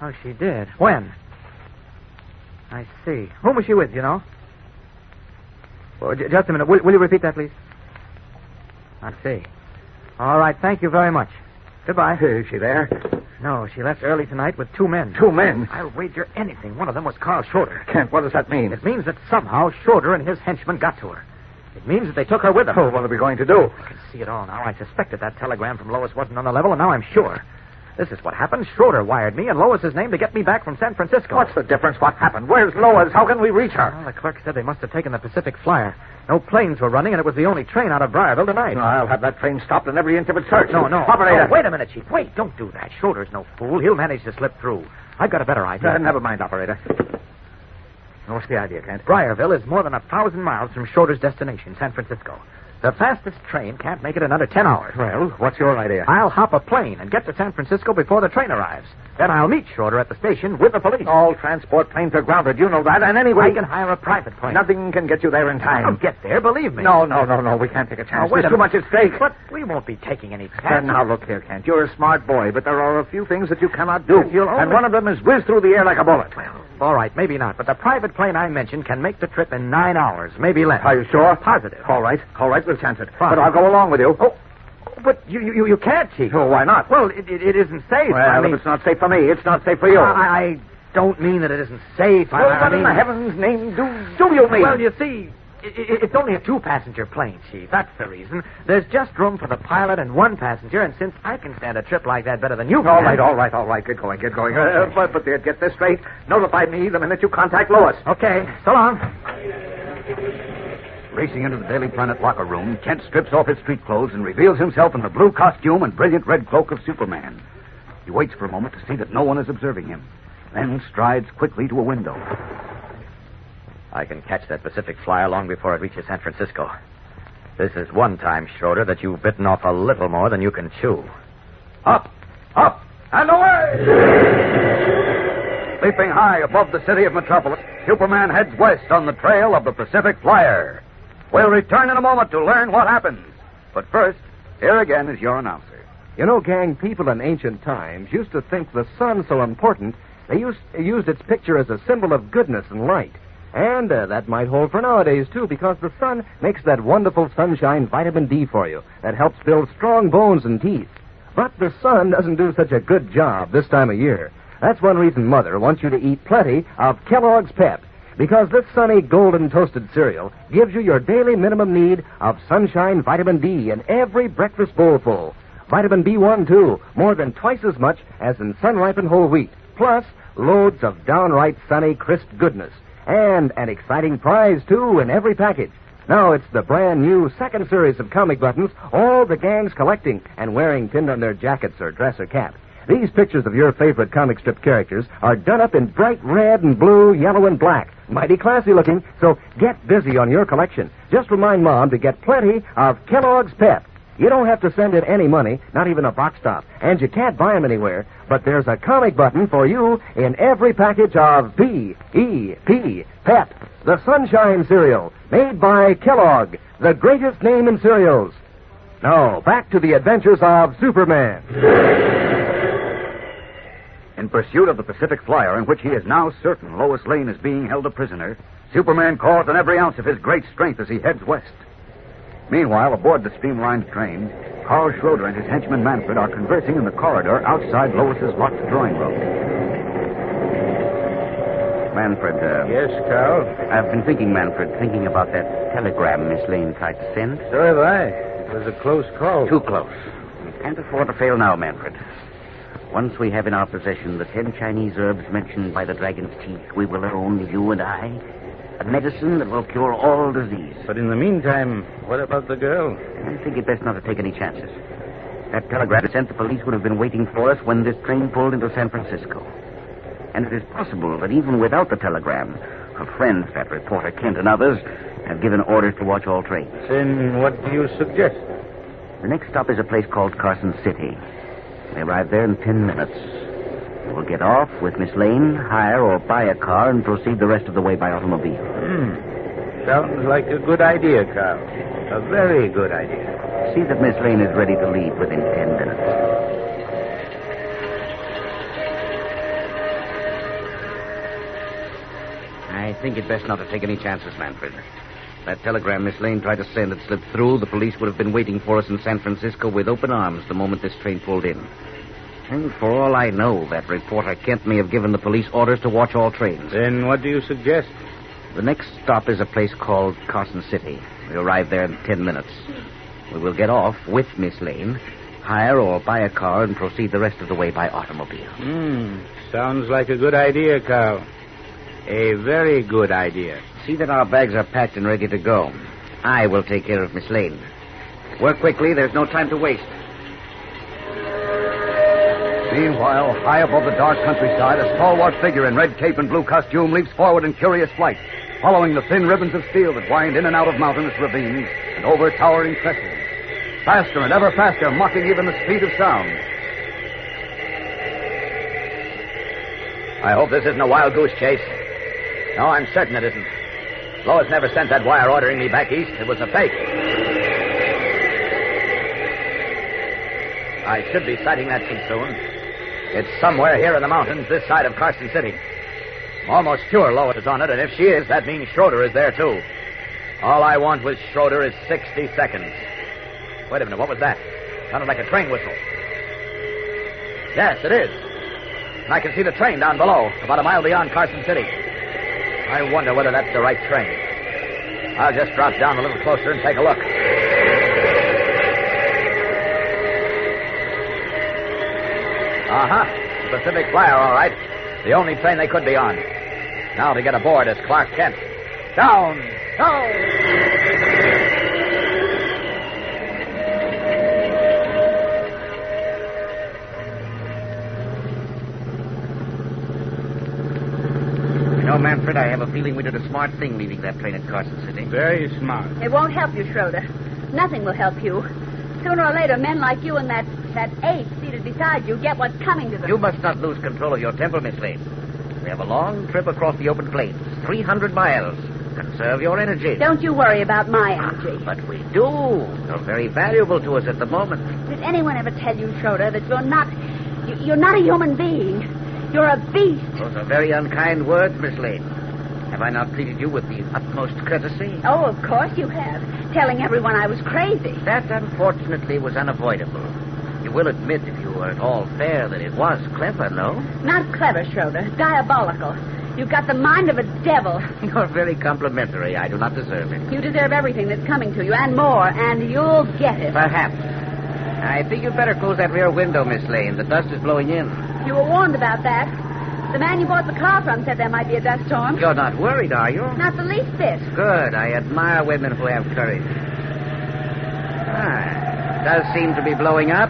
Oh, she did. When? I see. Whom was she with, you know? Well, just a minute. Will you repeat that, please? I see. All right. Thank you very much. Goodbye. Is she there? No, she left early tonight with 2 men. 2 men? I'll wager anything one of them was Carl Schroeder. Kent, what does that mean? It means that somehow Schroeder and his henchmen got to her. It means that they took her with them. Oh, what are we going to do? I can see it all now. I suspected that telegram from Lois wasn't on the level, and now I'm sure. This is what happened. Schroeder wired me and Lois's name to get me back from San Francisco. What's the difference? What happened? Where's Lois? How can we reach her? Well, the clerk said they must have taken the Pacific Flyer. No planes were running, and it was the only train out of Briarville tonight. No, I'll have that train stopped and every inch of it searched. No. Operator. Oh, wait a minute, Chief. Wait, don't do that. Schroeder's no fool. He'll manage to slip through. I've got a better idea. Never mind, operator. What's the idea, Kent? Briarville is more than 1,000 miles from Schroeder's destination, San Francisco. The fastest train can't make it in under 10 hours. Well, what's your idea? I'll hop a plane and get to San Francisco before the train arrives. Then I'll meet Schroeder at the station with the police. All transport planes are grounded. You know that. And anyway... I can hire a private plane. Nothing can get you there in time. I'll get there, believe me. No. We can't take a chance. There's too much at stake. But we won't be taking any chances. Now, look here, Kent. You're a smart boy, but there are a few things that you cannot do. You'll only... And one of them is whiz through the air like a bullet. Well, all right, maybe not. But the private plane I mentioned can make the trip in 9 hours, maybe less. Are you sure? Positive. All right, we'll chance it. But I'll go along with you. Oh, but you can't, Chief. Oh, why not? Well, it isn't safe. Well, I mean, if it's not safe for me, it's not safe for you. I don't mean that it isn't safe. Well, what in the heaven's name do you mean? Well, you see, It's only a two-passenger plane, Chief. That's the reason. There's just room for the pilot and one passenger, and since I can stand a trip like that better than you can... All right. Get going. But get this straight. Notify me the minute you contact Lois. Okay. So long. Racing into the Daily Planet locker room, Kent strips off his street clothes and reveals himself in the blue costume and brilliant red cloak of Superman. He waits for a moment to see that no one is observing him, then strides quickly to a window. I can catch that Pacific flyer long before it reaches San Francisco. This is one time, Schroeder, that you've bitten off a little more than you can chew. Up, and away! Leaping high above the city of Metropolis, Superman heads west on the trail of the Pacific Flyer. We'll return in a moment to learn what happens. But first, here again is your announcer. You know, gang, people in ancient times used to think the sun so important, they used its picture as a symbol of goodness and light. And that might hold for nowadays, too, because the sun makes that wonderful sunshine vitamin D for you that helps build strong bones and teeth. But the sun doesn't do such a good job this time of year. That's one reason Mother wants you to eat plenty of Kellogg's Pep, because this sunny golden toasted cereal gives you your daily minimum need of sunshine vitamin D in every breakfast bowlful. Vitamin B1, too, more than twice as much as in sun-ripened whole wheat, plus loads of downright sunny, crisp goodness. And an exciting prize, too, in every package. Now it's the brand new second series of comic buttons all the gang's collecting and wearing pinned on their jackets or dress or cap. These pictures of your favorite comic strip characters are done up in bright red and blue, yellow and black. Mighty classy looking, so get busy on your collection. Just remind Mom to get plenty of Kellogg's Pep. You don't have to send in any money, not even a box top, and you can't buy them anywhere, but there's a comic button for you in every package of P-E-P, Pep, the Sunshine Cereal, made by Kellogg, the greatest name in cereals. Now, back to the adventures of Superman. In pursuit of the Pacific Flyer, in which he is now certain Lois Lane is being held a prisoner, Superman calls on every ounce of his great strength as he heads west. Meanwhile, aboard the streamlined train, Carl Schroeder and his henchman Manfred are conversing in the corridor outside Lois's locked drawing room. Manfred, Yes, Carl? I've been thinking about that telegram Miss Lane tried to send. So have I. It was a close call. Too close. We can't afford to fail now, Manfred. Once we have in our possession the 10 Chinese herbs mentioned by the dragon's teeth, we will own, you and I, a medicine that will cure all disease. But in the meantime, what about the girl? I think it best not to take any chances. That telegram I sent the police would have been waiting for us when this train pulled into San Francisco. And it is possible that even without the telegram, her friends, that reporter Kent and others, have given orders to watch all trains. Then what do you suggest? The next stop is a place called Carson City. They arrive there in 10 minutes. We'll get off with Miss Lane, hire or buy a car, and proceed the rest of the way by automobile. Sounds like a good idea, Carl. A very good idea. See that Miss Lane is ready to leave within 10 minutes. I think it best not to take any chances, Manfred. That telegram Miss Lane tried to send had slipped through. The police would have been waiting for us in San Francisco with open arms the moment this train pulled in. And for all I know, that reporter Kent may have given the police orders to watch all trains. Then what do you suggest? The next stop is a place called Carson City. We arrive there in 10 minutes. We will get off with Miss Lane, hire or buy a car, and proceed the rest of the way by automobile. Sounds like a good idea, Carl. A very good idea. See that our bags are packed and ready to go. I will take care of Miss Lane. Work quickly. There's no time to waste. Meanwhile, high above the dark countryside, a stalwart figure in red cape and blue costume leaps forward in curious flight, following the thin ribbons of steel that wind in and out of mountainous ravines and over towering crests. Faster and ever faster, mocking even the speed of sound. I hope this isn't a wild goose chase. No, I'm certain it isn't. Lois never sent that wire ordering me back east. It was a fake. I should be sighting that thing soon. It's somewhere here in the mountains, this side of Carson City. I'm almost sure Lois is on it, and if she is, that means Schroeder is there, too. All I want with Schroeder is 60 seconds. Wait a minute, what was that? Sounded like a train whistle. Yes, it is. And I can see the train down below, about a mile beyond Carson City. I wonder whether that's the right train. I'll just drop down a little closer and take a look. Uh-huh. Pacific Flyer, all right. The only train they could be on. Now to get aboard is Clark Kent. Down! Down! You know, Manfred, I have a feeling we did a smart thing leaving that train at Carson City. Very smart. It won't help you, Schroeder. Nothing will help you. Sooner or later, men like you and that ape seated beside you get what's coming to them. You must not lose control of your temper, Miss Lane. We have a long trip across the open plains, 300 miles. Conserve your energy. Don't you worry about my energy. But we do. You're very valuable to us at the moment. Did anyone ever tell you, Schroeder, that you're not a human being? You're a beast. Those are very unkind words, Miss Lane. Have I not treated you with the utmost courtesy? Oh, of course you have. Telling everyone I was crazy. That, unfortunately, was unavoidable. You will admit, if you were at all fair, that it was clever, no? Not clever, Schroeder. Diabolical. You've got the mind of a devil. You're very complimentary. I do not deserve it. You deserve everything that's coming to you, and more, and you'll get it. Perhaps. I think you'd better close that rear window, Miss Lane. The dust is blowing in. You were warned about that. The man you bought the car from said there might be a dust storm. You're not worried, are you? Not the least bit. Good. I admire women who have courage. It does seem to be blowing up.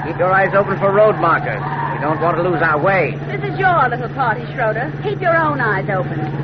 Keep your eyes open for road markers. We don't want to lose our way. This is your little party, Schroeder. Keep your own eyes open.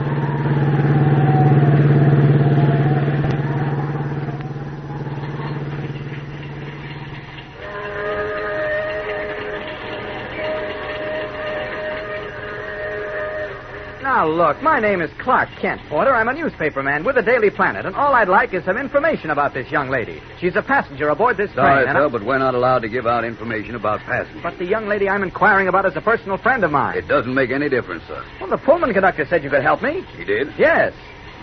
Now, look, my name is Clark Kent, Porter. I'm a newspaper man with the Daily Planet, and all I'd like is some information about this young lady. She's a passenger aboard this Sorry, train. sir, but we're not allowed to give out information about passengers. But the young lady I'm inquiring about is a personal friend of mine. It doesn't make any difference, sir. Well, the Pullman conductor said you could help me. He did? Yes.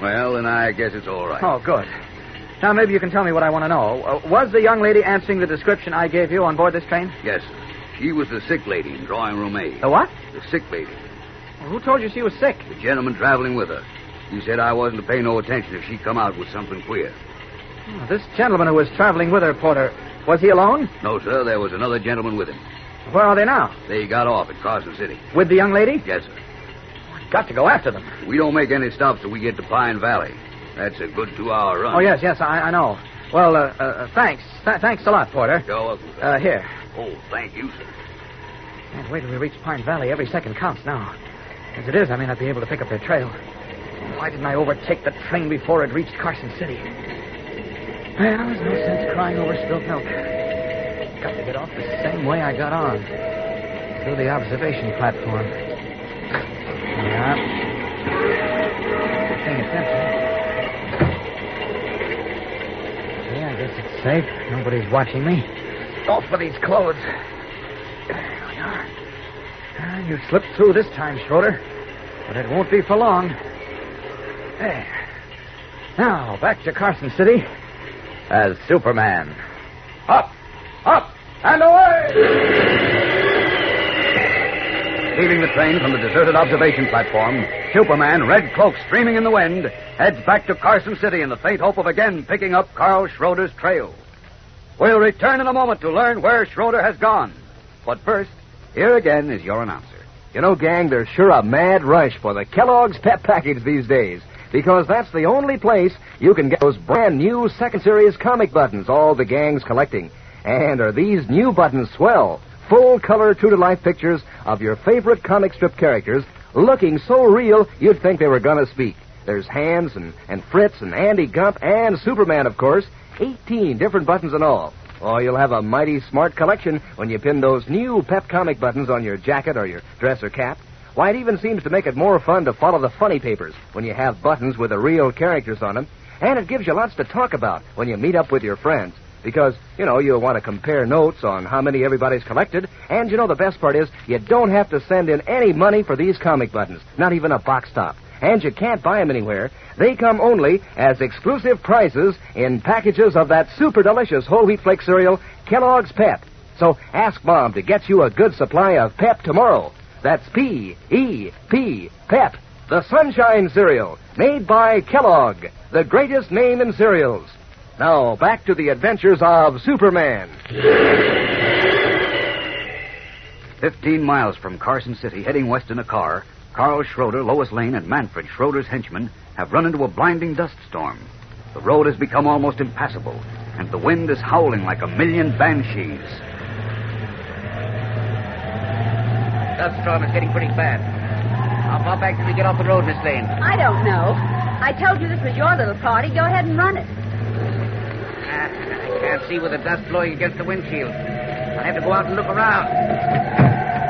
Well, then I guess it's all right. Oh, good. Now, maybe you can tell me what I want to know. Was the young lady answering the description I gave you on board this train? Yes, sir. She was the sick lady in drawing room A. The what? The sick lady. Well, who told you she was sick? The gentleman traveling with her. He said I wasn't to pay no attention if she come out with something queer. Oh, this gentleman who was traveling with her, Porter, was he alone? No, sir. There was another gentleman with him. Where are they now? They got off at Carson City. With the young lady? Yes, sir. I've got to go after them. We don't make any stops till we get to Pine Valley. That's a good 2-hour run. Oh, yes, I know. Well, thanks. Thanks a lot, Porter. You're welcome, sir. Here. Oh, thank you, sir. Can't wait till we reach Pine Valley. Every second counts now. As it is, I may not be able to pick up their trail. Why didn't I overtake the train before it reached Carson City? Well, there's no sense crying over spilt milk. Got to get off the same way I got on. Through the observation platform. Yeah. Paying attention. Yeah, I guess it's safe. Nobody's watching me. Off with these clothes. There we are. You slipped through this time, Schroeder. But it won't be for long. There. Now, back to Carson City as Superman. Up, and away! Leaving the train from the deserted observation platform, Superman, red cloak streaming in the wind, heads back to Carson City in the faint hope of again picking up Carl Schroeder's trail. We'll return in a moment to learn where Schroeder has gone. But first, here again is your announcer. You know, gang, there's sure a mad rush for the Kellogg's Pep Package these days, because that's the only place you can get those brand new second series comic buttons all the gang's collecting. And are these new buttons swell? Full-color, true-to-life pictures of your favorite comic strip characters looking so real you'd think they were going to speak. There's Hans and Fritz and Andy Gump and Superman, of course. 18 different buttons in all. Oh, you'll have a mighty smart collection when you pin those new Pep comic buttons on your jacket or your dress or cap. Why, it even seems to make it more fun to follow the funny papers when you have buttons with the real characters on them. And it gives you lots to talk about when you meet up with your friends. Because, you'll want to compare notes on how many everybody's collected. And, the best part is you don't have to send in any money for these comic buttons, not even a box top. And you can't buy them anywhere. They come only as exclusive prizes in packages of that super delicious whole wheat flake cereal, Kellogg's Pep. So ask Mom to get you a good supply of Pep tomorrow. That's P-E-P, Pep. the Sunshine Cereal, made by Kellogg, the greatest name in cereals. Now, back to the adventures of Superman. 15 miles from Carson City, heading west in a car, Carl Schroeder, Lois Lane, and Manfred, Schroeder's henchmen, have run into a blinding dust storm. The road has become almost impassable, and the wind is howling like a million banshees. Dust storm is getting pretty bad. How far back did we get off the road, Miss Lane? I don't know. I told you this was your little party. Go ahead and run it. I can't see with the dust blowing against the windshield. I have to go out and look around.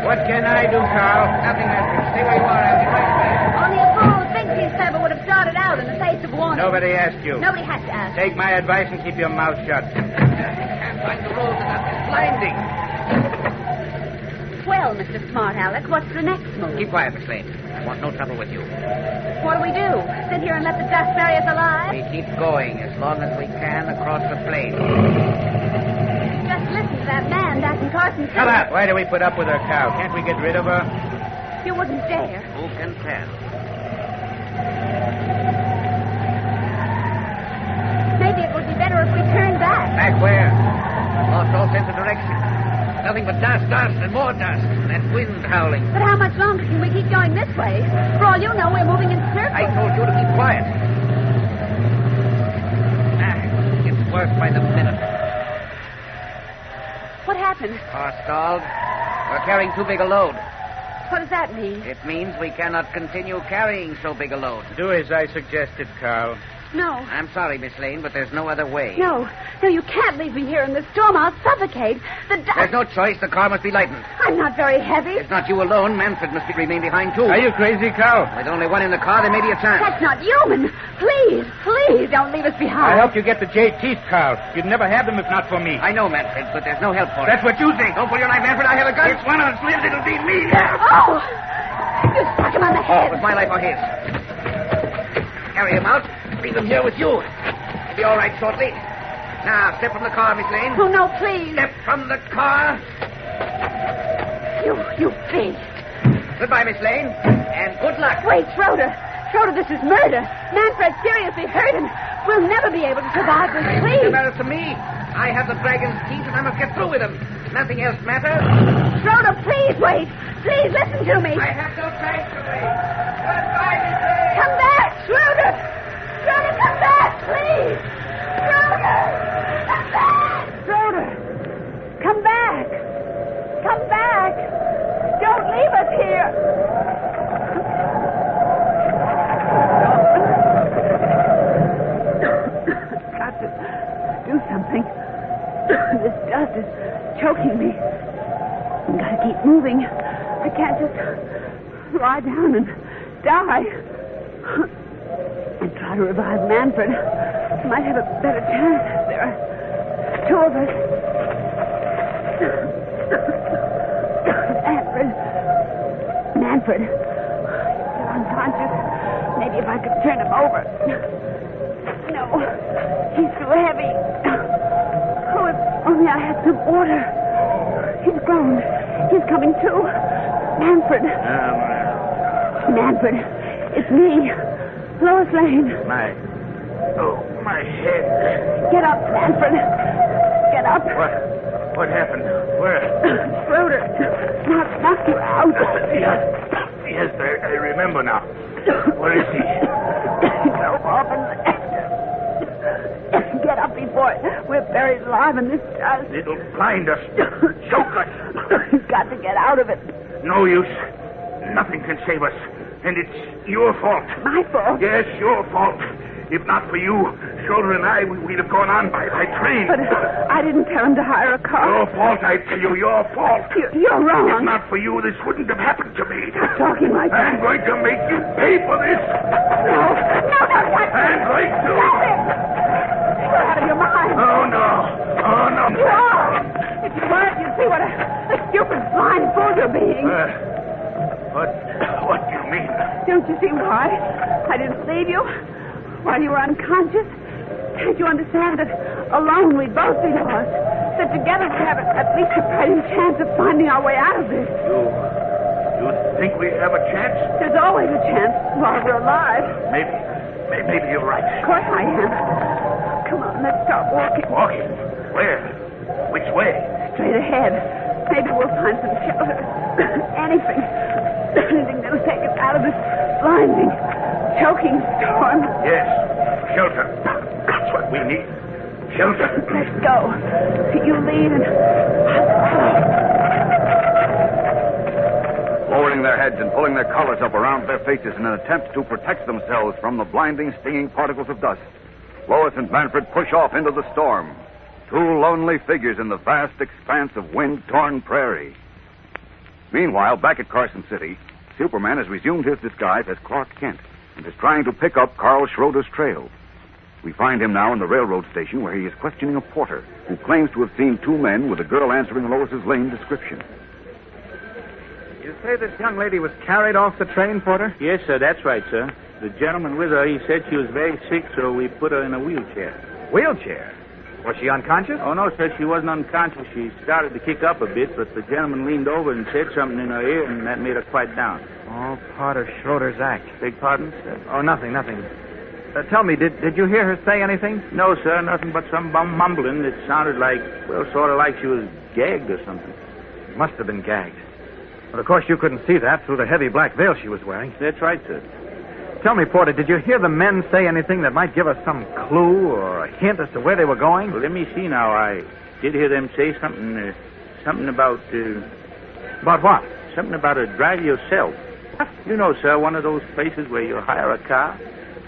What can I do, Carl? Nothing, Manfred. Stay where you are. I'll be right back. Only a fool who thinks he's clever would have started out in the face of warning. Nobody asked you. Nobody has to ask. Take my advice and keep your mouth shut. I can't find the road. The dust is blinding. Well, Mr. Smart Aleck, what's the next move? Keep quiet, Miss Lane. I want no trouble with you. What do? Sit here and let the dust bury us alive? We keep going as long as we can across the plain. Just listen to that man back in Carson City. Shut up. Why do we put up with her cow? Can't we get rid of her? You wouldn't dare. Who can tell? Maybe it would be better if we turned back. Back where? Lost all sense of direction. Nothing but dust, and more dust. And that wind howling. But how much longer can we keep going this way? For all you know, we're moving in circles. I told you to keep quiet. It gets worse by the minute. What happened? Car stalled. We're carrying too big a load. What does that mean? It means we cannot continue carrying so big a load. Do as I suggested, Carl. No. I'm sorry, Miss Lane, but there's no other way. No, you can't leave me here in this storm. I'll suffocate. There's no choice. The car must be lightened. I'm not very heavy. It's not you alone. Manfred must remain behind, too. Are you crazy, Carl? With only one in the car, there may be a chance. That's not human. Please, don't leave us behind. I helped you get the jade teeth, Carl. You'd never have them if not for me. I know, Manfred, but there's no help for it. That's what you think. Don't pull your knife, Manfred. I have a gun. If one of us lives, it'll be me. Oh! You struck him on the head. With my life or his. Carry him out. Leave him here with you. He'll be all right shortly. Now, step from the car, Miss Lane. Oh, no, please. Step from the car. You beast. Goodbye, Miss Lane. And good luck. Wait, Schroeder, this is murder. Manfred's seriously hurt, and we'll never be able to survive this. Please. It matters to me. I have the dragon's teeth, and I must get through with them. Nothing else matters. Schroeder, please wait. Please listen to me. I have no time to wait. Goodbye, Miss Lane. Come back, Schroeder. Schroeder, come back, please. Schroeder, come back. Schroeder, come back. Come back. Don't leave us here. Got to do something. This dust is choking me. I've got to keep moving. I can't just lie down and die. And try to revive Manfred. I might have a better chance. There are two of us. Manfred. He's still unconscious. Maybe if I could turn him over. No. He's too heavy. Oh, if only I had some water. He's groaned. He's coming to. Manfred. Manfred. It's me. Lois Lane. My head. Get up, Manfred. Get up. What happened? Where? Schroeder. Knocked you out. Yes, I remember now. Where is he? He drove off in the Get up before we're buried alive in this dust. It'll blind us. Choke us. You've got to get out of it. No use. Nothing can save us. And it's your fault. My fault? Yes, your fault. If not for you, Schroeder and I, we'd have gone on by train. But I didn't tell him to hire a car. Your fault, I tell you, your fault. You're wrong. If not for you, this wouldn't have happened to me. Stop talking like that. I'm going to make you pay for this. No, I'm going to. Stop it. You're out of your mind. Oh, no. You are. If you weren't, you'd see what a stupid, blind fool you're being. What do you mean? Don't you see why I didn't leave you while you were unconscious? Can't you understand that alone we'd both be lost? That together we have at least a fighting chance of finding our way out of this. You think we have a chance? There's always a chance while we're alive. Maybe you're right. Of course I am. Come on, let's start walking. Walking? Where? Which way? Straight ahead. Maybe we'll find some shelter. Anything. Anything that'll take us out of this blinding, choking storm. Yes, shelter. That's what we need. Shelter. Let's go. You lead and Lowering their heads and pulling their collars up around their faces in an attempt to protect themselves from the blinding, stinging particles of dust, Lois and Manfred push off into the storm. Two lonely figures in the vast expanse of wind-torn prairie. Meanwhile, back at Carson City, Superman has resumed his disguise as Clark Kent and is trying to pick up Carl Schroeder's trail. We find him now in the railroad station where he is questioning a porter who claims to have seen two men with a girl answering Lois's lame description. You say this young lady was carried off the train, Porter? Yes, sir, that's right, sir. The gentleman with her, he said she was very sick, so we put her in a wheelchair. Wheelchair? Was she unconscious? Oh, no, sir, she wasn't unconscious. She started to kick up a bit, but the gentleman leaned over and said something in her ear, and that made her quiet down. Oh, part of Schroeder's act. Beg pardon, sir? Oh, nothing. Tell me, did you hear her say anything? No, sir, nothing but some mumbling. It sounded like, well, sort of like she was gagged or something. Must have been gagged. But, of course, you couldn't see that through the heavy black veil she was wearing. That's right, sir. Tell me, Porter, did you hear the men say anything that might give us some clue or a hint as to where they were going? Well, let me see now. I did hear them say something about... About what? Something about a drive yourself. You know, sir, one of those places where you hire a car.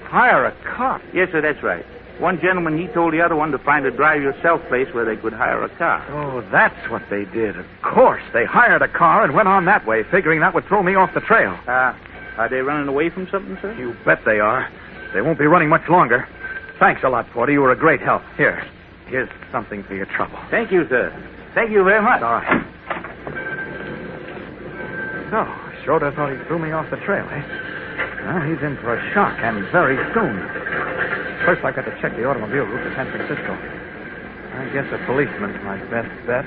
Hire a car? Yes, sir, that's right. One gentleman, he told the other one to find a drive-yourself place where they could hire a car. Oh, that's what they did. Of course. They hired a car and went on that way, figuring that would throw me off the trail. Are they running away from something, sir? You bet they are. They won't be running much longer. Thanks a lot, Porter. You were a great help. Here's something for your trouble. Thank you, sir. Thank you very much. All right. So, Schroeder thought he threw me off the trail, eh? Well, he's in for a shock, and very soon. First, I've got to check the automobile route to San Francisco. I guess a policeman's my best bet.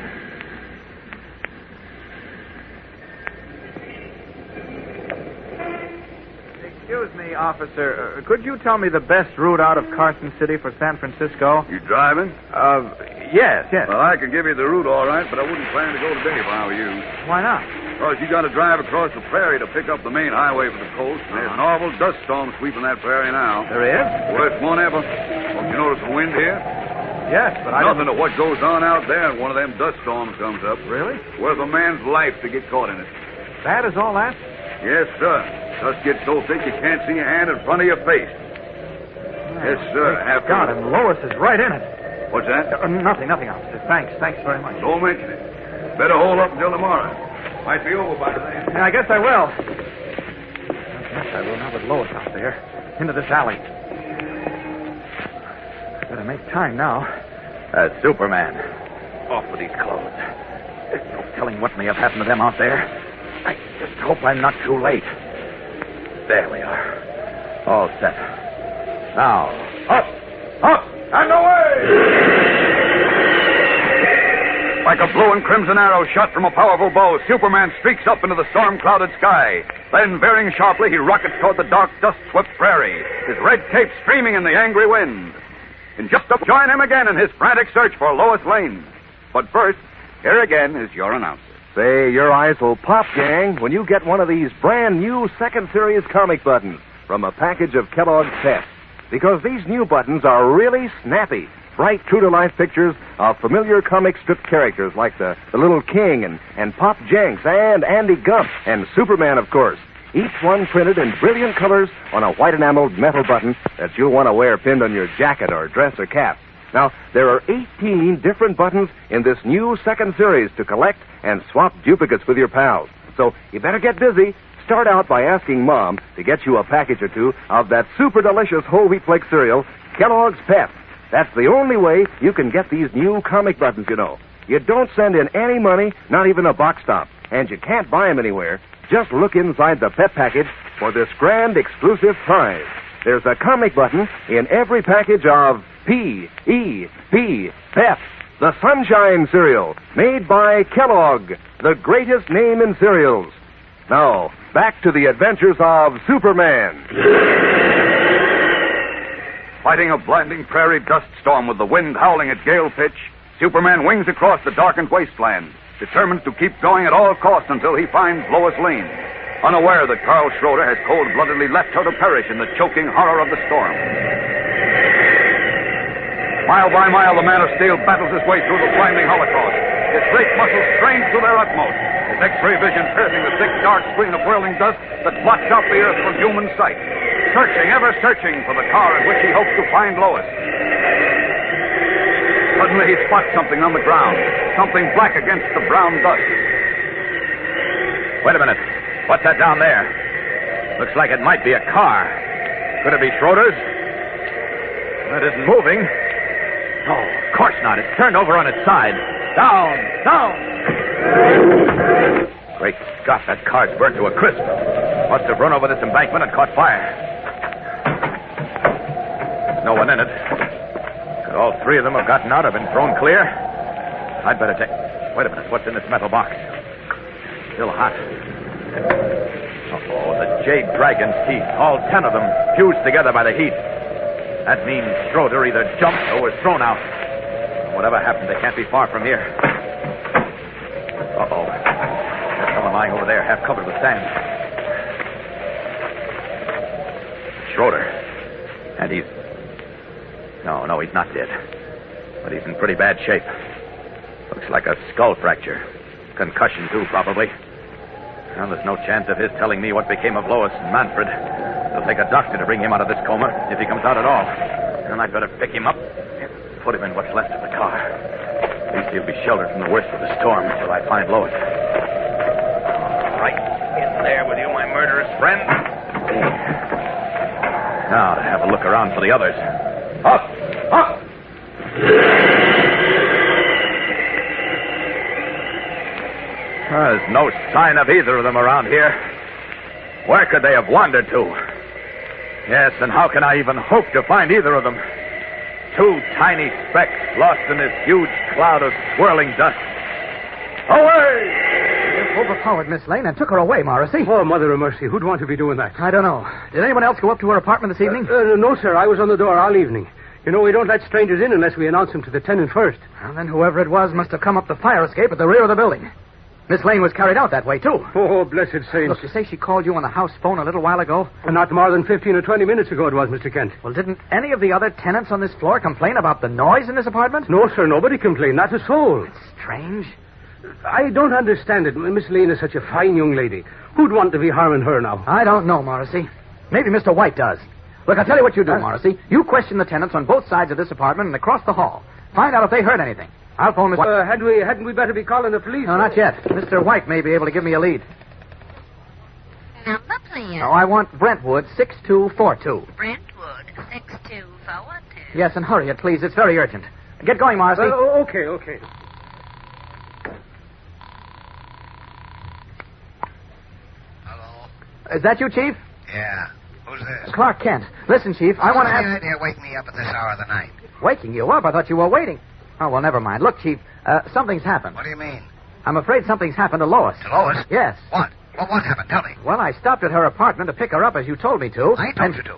Excuse me, officer. Could you tell me the best route out of Carson City for San Francisco? You driving? Yes. Well, I could give you the route all right, but I wouldn't plan to go today if I were you. Why not? Because you got to drive across the prairie to pick up the main highway for the coast. And there's an awful dust storm sweeping that prairie now. There is? Worst one ever. Don't you notice the wind here? Yes, but Nothing to what goes on out there and one of them dust storms comes up. Really? Worth a man's life to get caught in it. Bad as all that? Yes, sir. Dust gets so thick you can't see your hand in front of your face. Yes, sir. God, and Lois is right in it. What's that? Nothing, officer. Thanks very much. Don't mention it. Better hold up until tomorrow. Might be over by then. Yeah, I guess I will. Yes, I will now with Lois out there. Into this alley. Better make time now. Superman. Off with these clothes. There's no telling what may have happened to them out there. I just hope I'm not too late. There we are. All set. Now, up, and away! Like a blue and crimson arrow shot from a powerful bow, Superman streaks up into the storm-clouded sky. Then, veering sharply, he rockets toward the dark, dust-swept prairie, his red cape streaming in the angry wind. In just a join him again in his frantic search for Lois Lane. But first, here again is your announcer. Say, your eyes will pop, gang, when you get one of these brand new second series comic buttons from a package of Kellogg's Pep. Because these new buttons are really snappy. Bright, true-to-life pictures of familiar comic strip characters like the Little King and Pop Jenks and Andy Gump and Superman, of course. Each one printed in brilliant colors on a white enameled metal button that you'll want to wear pinned on your jacket or dress or cap. Now, there are 18 different buttons in this new second series to collect and swap duplicates with your pals. So you better get busy. Start out by asking Mom to get you a package or two of that super delicious whole wheat flake cereal, Kellogg's Pep. That's the only way you can get these new comic buttons, you know. You don't send in any money, not even a box stop, and you can't buy them anywhere. Just look inside the Pep package for this grand exclusive prize. There's a comic button in every package of P.E.P. Pep, the Sunshine Cereal, made by Kellogg, the greatest name in cereals. Now, back to the adventures of Superman. Fighting a blinding prairie dust storm with the wind howling at gale pitch, Superman wings across the darkened wasteland, determined to keep going at all costs until he finds Lois Lane, unaware that Carl Schroeder has cold-bloodedly left her to perish in the choking horror of the storm. Mile by mile, the Man of Steel battles his way through the blinding holocaust, his great muscles strained to their utmost, his X-ray vision piercing the thick, dark screen of whirling dust that blots out the earth from human sight, searching, ever searching for the car in which he hopes to find Lois. Suddenly he spots something on the ground, something black against the brown dust. Wait a minute. What's that down there? Looks like it might be a car. Could it be Schroeder's? That isn't moving. No, of course not. It's turned over on its side. Down, down! Great Scott, that car's burnt to a crisp. Must have run over this embankment and caught fire. No one in it. Could all three of them have gotten out or been thrown clear? I'd better take... Wait a minute. What's in this metal box? Still hot. Uh-oh, the Jade Dragon's teeth. All 10 of them fused together by the heat. That means Schroeder either jumped or was thrown out. Whatever happened, they can't be far from here. Uh-oh. There's someone lying over there, half covered with sand. Schroeder. And he's... No, he's not dead. But he's in pretty bad shape. Looks like a skull fracture. Concussion, too, probably. Well, there's no chance of his telling me what became of Lois and Manfred. It'll take a doctor to bring him out of this coma, if he comes out at all. And I'd better pick him up and put him in what's left of the car. At least he'll be sheltered from the worst of the storm until I find Lois. All right, in there with you, my murderous friend. Now to have a look around for the others. Up! Up! There's no sign of either of them around here. Where could they have wandered to? Yes, and how can I even hope to find either of them? Two tiny specks lost in this huge cloud of swirling dust. Away! They overpowered Miss Lane and took her away, Morrissey. Oh, Mother of Mercy, who'd want to be doing that? I don't know. Did anyone else go up to her apartment this evening? No, sir. I was on the door all evening. You know, we don't let strangers in unless we announce them to the tenant first. Well, then whoever it was must have come up the fire escape at the rear of the building. Miss Lane was carried out that way, too. Oh, blessed saints. Look, you say she called you on the house phone a little while ago? Not more than 15 or 20 minutes ago it was, Mr. Kent. Well, didn't any of the other tenants on this floor complain about the noise in this apartment? No, sir, nobody complained, not a soul. It's strange. I don't understand it. Miss Lane is such a fine young lady. Who'd want to be harming her now? I don't know, Morrissey. Maybe Mr. White does. Look, I'll tell you what you do, Morrissey. You question the tenants on both sides of this apartment and across the hall. Find out if they heard anything. I'll phone Mr. Hadn't we better be calling the police? No, not yet. Mr. White may be able to give me a lead. Number, please. Oh, I want Brentwood 6242. Brentwood 6242. Yes, and hurry it, please. It's very urgent. Get going, Morrissey. Okay. Hello? Is that you, Chief? Yeah. Who's this? Clark Kent. Listen, Chief, I want to What's ask... the idea of waking me up at this hour of the night? Waking you up? I thought you were waiting. Oh, well, never mind. Look, Chief, something's happened. What do you mean? I'm afraid something's happened to Lois. To Lois? Yes. What? What happened? Tell me. Well, I stopped at her apartment to pick her up as you told me to. I told you to.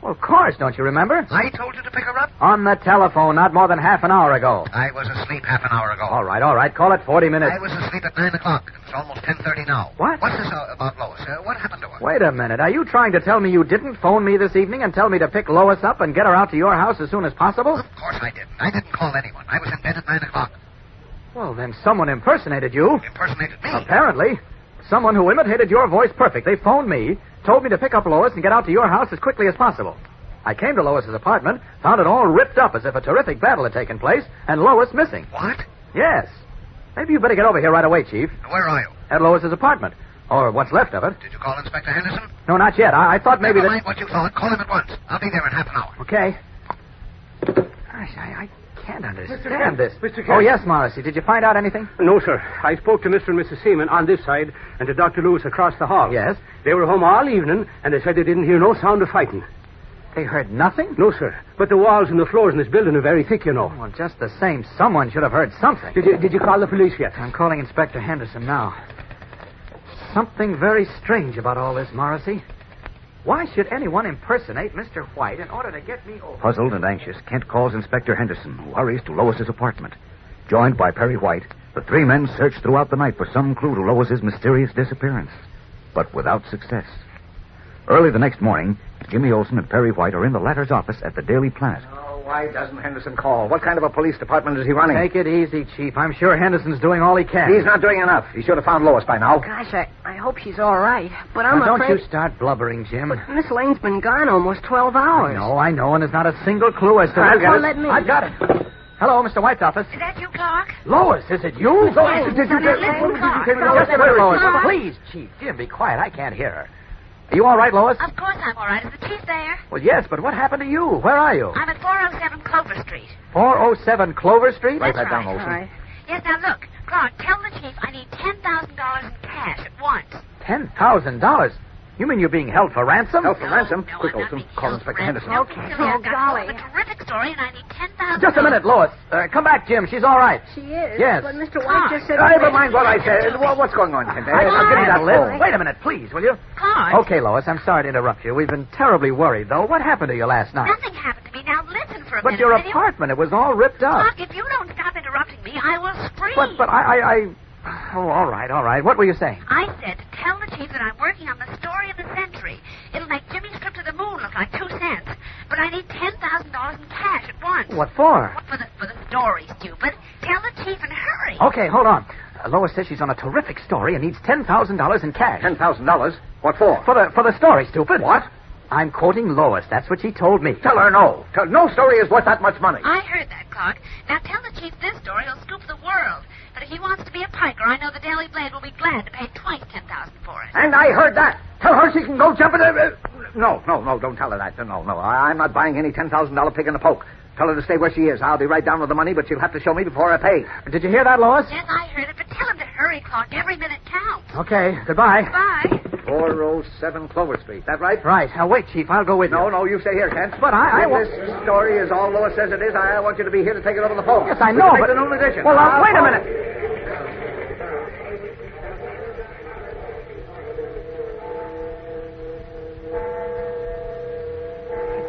Well, of course, don't you remember? I told you to pick her up? On the telephone, not more than half an hour ago. I was asleep half an hour ago. All right. Call it 40 minutes. I was asleep at 9 o'clock. It's almost 10:30 now. What? What's this about Lois? What happened to her? Wait a minute. Are you trying to tell me you didn't phone me this evening and tell me to pick Lois up and get her out to your house as soon as possible? Of course I didn't. I didn't call anyone. I was in bed at 9 o'clock. Well, then someone impersonated you. Impersonated me? Apparently. Someone who imitated your voice perfectly phoned me, told me to pick up Lois and get out to your house as quickly as possible. I came to Lois's apartment, found it all ripped up as if a terrific battle had taken place, and Lois missing. What? Yes. Maybe you better get over here right away, Chief. Where are you? At Lois's apartment. Or what's left of it. Did you call Inspector Henderson? No, not yet. I thought maybe Never mind what you thought. Call him at once. I'll be there in half an hour. Okay. Gosh, I can't understand this. Mr. Kent. Oh, yes, Morrissey. Did you find out anything? No, sir. I spoke to Mr. and Mrs. Seaman on this side and to Dr. Lewis across the hall. Yes? They were home all evening, and they said they didn't hear no sound of fighting. They heard nothing? No, sir. But the walls and the floors in this building are very thick, you know. Well, just the same, someone should have heard something. Did you call the police yet? I'm calling Inspector Henderson now. something very strange about all this, Morrissey. Why should anyone impersonate Mr. White in order to get me over? Puzzled and anxious, Kent calls Inspector Henderson, who hurries to Lois's apartment. Joined by Perry White, the three men search throughout the night for some clue to Lois's mysterious disappearance, but without success. Early the next morning, Jimmy Olsen and Perry White are in the latter's office at the Daily Planet. Oh, why doesn't Henderson call? What kind of a police department is he running? Take it easy, Chief. I'm sure Henderson's doing all he can. He's not doing enough. He should have found Lois by now. Gosh, I hope she's all right. But I'm now, afraid... don't you start blubbering, Jim. But Miss Lane's been gone almost 12 hours. I know, and there's not a single clue as to... I've got it. Hello, Mr. White's office. Is that you, Clark? Lois, is it you? Lois, did you get... Just a minute, Lois. Please, Chief. Jim, be quiet. I can't hear her. Are you all right, Lois? Of course I'm all right. Is the chief there? Well, yes, but what happened to you? Where are you? I'm at 407 Clover Street. 407 Clover Street? That's Write that down, right. Olsen. All right. Yes, now look. Clark, tell the chief I need $10,000 in cash at once. $10,000? You mean you're being held for ransom? Held for ransom? No, Quick, I'm not Olsen. being Call held Inspector for Henderson. ransom. Okay. Silly, I've Oh, got golly. a terrific story, and I need $10,000. Just a minute, Lois. Come back, Jim. She's all right. She is? Yes. But Mr. White just said... Never mind what I said. What's going on, Kent? I'll give me that phone. Wait a minute, please, will you? Clark. Okay, Lois, I'm sorry to interrupt you. We've been terribly worried, though. What happened to you last night? Nothing happened to me. Now listen for a But minute. your will you? apartment, it was all ripped up. Clark, if you don't stop interrupting me, I will scream. But I... Oh, all right. What were you saying? I said to tell the chief that I'm working on the story of the century. It'll make Jimmy's trip to the moon look like 2 cents. But I need $10,000 in cash at once. What for? For the story, stupid. Tell the chief and hurry. Okay, hold on. Lois says she's on a terrific story and needs $10,000 in cash. $10,000? What for? For the story, stupid. What? I'm quoting Lois. That's what she told me. Tell her no. No story is worth that much money. I heard that, Clark. Now tell the chief this story will scoop the world. But if he wants to be a piker, I know the Daily Blade will be glad to pay twice $10,000 for it. And I heard that. Tell her she can go jump in the... No, don't tell her that. No. I'm not buying any $10,000 pig in the poke. Tell her to stay where she is. I'll be right down with the money, but she'll have to show me before I pay. Did you hear that, Lois? Yes, I heard it, but tell him to hurry, Clark. Every minute counts. Okay, goodbye. Bye. 407 Clover Street. That right? Right. Now, wait, Chief. I'll go with you. No, you stay here, Kent. But I If won't... this story is all Lois says it is, I want you to be here to take it over the phone. Yes, I know, We can but... make the noon edition. Well, wait a minute.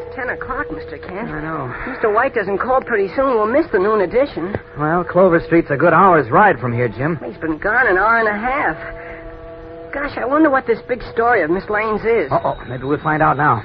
It's 10 o'clock, Mr. Kent. I know. Mr. White doesn't call pretty soon. We'll miss the noon edition. Well, Clover Street's a good hour's ride from here, Jim. He's been gone an hour and a half. Gosh, I wonder what this big story of Miss Lane's is. Uh-oh. Maybe we'll find out now.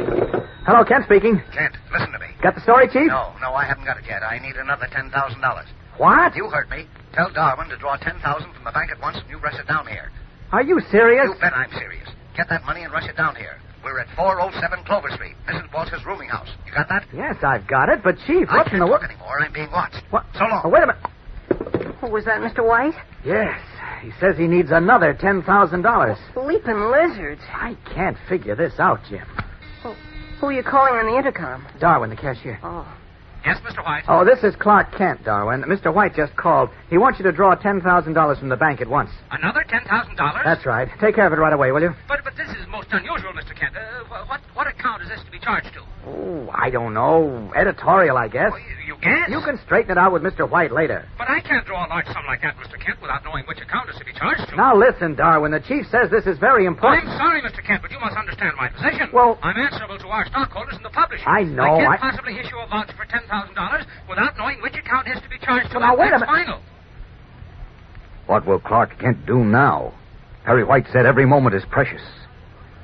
Hello, Kent speaking. Kent, listen to me. Got the story, Chief? No, I haven't got it yet. I need another $10,000. What? You heard me. Tell Darwin to draw $10,000 from the bank at once and you rush it down here. Are you serious? You bet I'm serious. Get that money and rush it down here. We're at 407 Clover Street, Mrs. Walsh's rooming house. You got that? Yes, I've got it, but Chief, I what's in can't the... talk anymore. I'm being watched. What? So long. Oh, wait a minute. Oh, was that Mr. White? Yes. He says he needs another $10,000. Sleeping lizards. I can't figure this out, Jim. Who are you calling on the intercom? Darwin, the cashier. Oh. Yes, Mr. White? Oh, this is Clark Kent, Darwin. Mr. White just called. He wants you to draw $10,000 from the bank at once. Another $10,000? That's right. Take care of it right away, will you? But this is most unusual, Mr. Kent. What account is this to be charged to? Oh, I don't know. Editorial, I guess. Oh, you guess? You can straighten it out with Mr. White later. But I can't draw a large sum like that, Mr. Kent, without knowing which account is to be charged to. Now listen, Darwin. The chief says this is very important. I'm sorry, Mr. Kent, but you must understand my position. Well... I'm answerable to our stockholders and the publisher. I know. I can't possibly issue a voucher for $10,000 without knowing which account is to be charged to. Well, now, wait a That's minute. final. What will Clark Kent do now? Perry White said every moment is precious.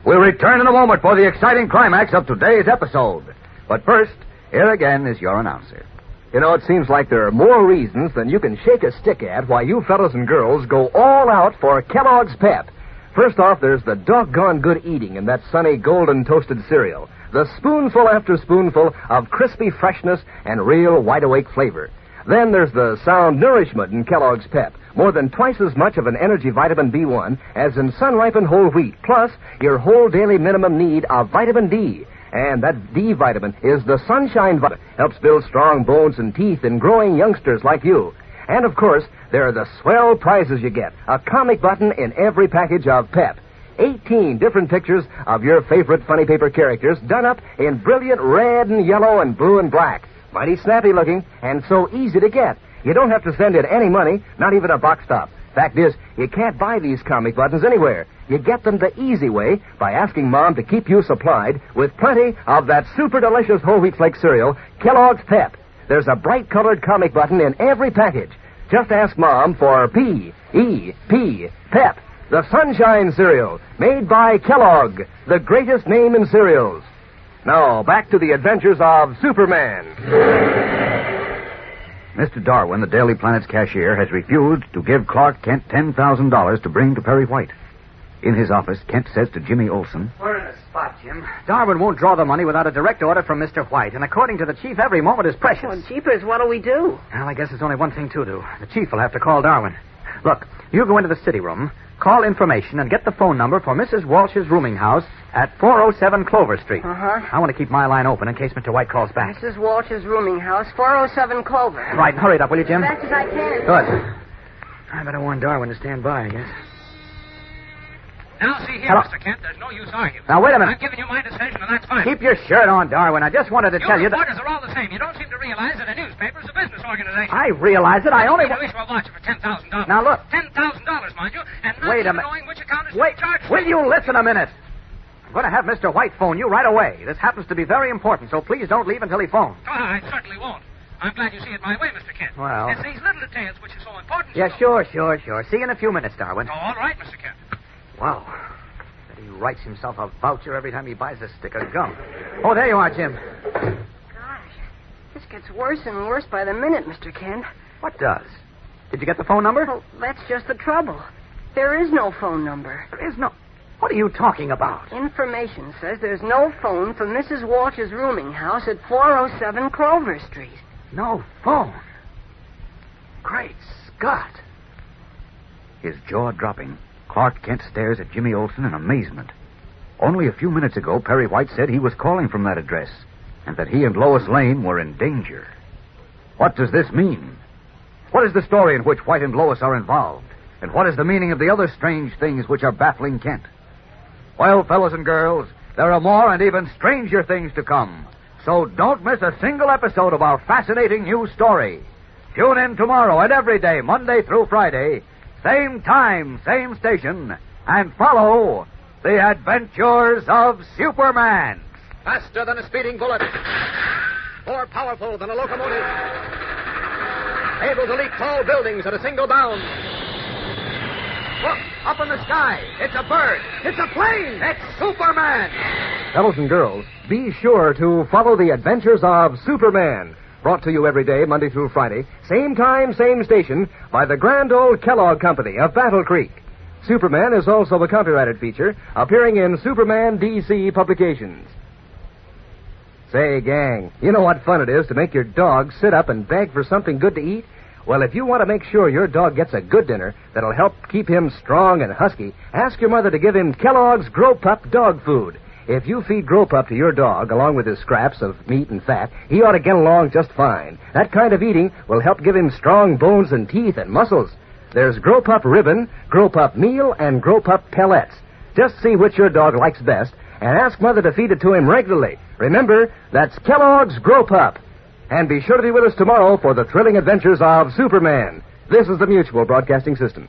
We'll return in a moment for the exciting climax of today's episode. But first, here again is your announcer. You know, it seems like there are more reasons than you can shake a stick at why you fellas and girls go all out for Kellogg's Pep. First off, there's the doggone good eating in that sunny golden toasted cereal. The spoonful after spoonful of crispy freshness and real wide-awake flavor. Then there's the sound nourishment in Kellogg's Pep. More than twice as much of an energy vitamin B1 as in sun-ripened whole wheat. Plus, your whole daily minimum need of vitamin D. And that D vitamin is the sunshine vitamin. Helps build strong bones and teeth in growing youngsters like you. And, of course, there are the swell prizes you get. A comic button in every package of Pep. 18 different pictures of your favorite funny paper characters done up in brilliant red and yellow and blue and black. Mighty snappy looking and so easy to get. You don't have to send in any money, not even a box stop. Fact is, you can't buy these comic buttons anywhere. You get them the easy way by asking Mom to keep you supplied with plenty of that super delicious whole wheat flake cereal, Kellogg's Pep. There's a bright-colored comic button in every package. Just ask Mom for P-E-P, Pep, the Sunshine Cereal, made by Kellogg, the greatest name in cereals. Now, back to the adventures of Superman. Mr. Darwin, the Daily Planet's cashier, has refused to give Clark Kent $10,000 to bring to Perry White. In his office, Kent says to Jimmy Olsen, We're in a spot, Jim. Darwin won't draw the money without a direct order from Mr. White, and according to the chief, every moment is precious. Well, jeepers, what'll we do? Well, I guess there's only one thing to do. The chief will have to call Darwin. Look, you go into the city room, call information, and get the phone number for Mrs. Walsh's rooming house at 407 Clover Street. Uh-huh. I want to keep my line open in case Mr. White calls back. Mrs. Walsh's rooming house, 407 Clover. Right, hurry it up, will you, Jim? As fast as I can. Good. I better warn Darwin to stand by, I guess. Now, see here, Hello. Mr. Kent, there's no use arguing. Now, wait a minute. I'm giving you my decision, and that's fine. Keep your shirt on, Darwin. I just wanted to tell you that... reporters are all the same. You don't seem to realize that a newspaper is a business organization. I realize it. I only... You issue a voucher for $10,000. Now, look. $10,000, mind you, and not Wait a even minute. knowing which account is Wait, charged. will you listen a minute? I'm going to have Mr. White phone you right away. This happens to be very important, so please don't leave until he phones. Oh, I certainly won't. I'm glad you see it my way, Mr. Kent. Well... It's these little details which are so important. Yeah, sure. See you in a few minutes, Darwin. Oh, all right, Mr. Kent. Wow. He writes himself a voucher every time he buys a stick of gum. Oh, there you are, Jim. Gosh, this gets worse and worse by the minute, Mr. Kent. What does? Did you get the phone number? Well, that's just the trouble. There is no phone number. There is no... What are you talking about? Information says there's no phone for Mrs. Walsh's rooming house at 407 Clover Street. No phone? Great Scott. his jaw dropping, Clark Kent stares at Jimmy Olsen in amazement. Only a few minutes ago, Perry White said he was calling from that address, and that he and Lois Lane were in danger. What does this mean? What is the story in which White and Lois are involved? And what is the meaning of the other strange things which are baffling Kent? Well, fellows and girls, there are more and even stranger things to come. So don't miss a single episode of our fascinating new story. Tune in tomorrow and every day, Monday through Friday, same time, same station, and follow The Adventures of Superman. Faster than a speeding bullet. More powerful than a locomotive. Able to leap tall buildings at a single bound. Look, up in the sky. It's a bird. It's a plane. It's Superman. Fellows and girls, be sure to follow The Adventures of Superman. Brought to you every day, Monday through Friday, same time, same station, by the grand old Kellogg Company of Battle Creek. Superman is also a copyrighted feature appearing in Superman DC publications. Say, gang, you know what fun it is to make your dog sit up and beg for something good to eat? Well, if you want to make sure your dog gets a good dinner that'll help keep him strong and husky, ask your mother to give him Kellogg's Grow Pup dog food. If you feed Grow Pup to your dog, along with his scraps of meat and fat, he ought to get along just fine. That kind of eating will help give him strong bones and teeth and muscles. There's Grow Pup Ribbon, Grow Pup Meal, and Grow Pup Pellets. Just see which your dog likes best, and ask Mother to feed it to him regularly. Remember, that's Kellogg's Grow Pup. And be sure to be with us tomorrow for the thrilling adventures of Superman. This is the Mutual Broadcasting System.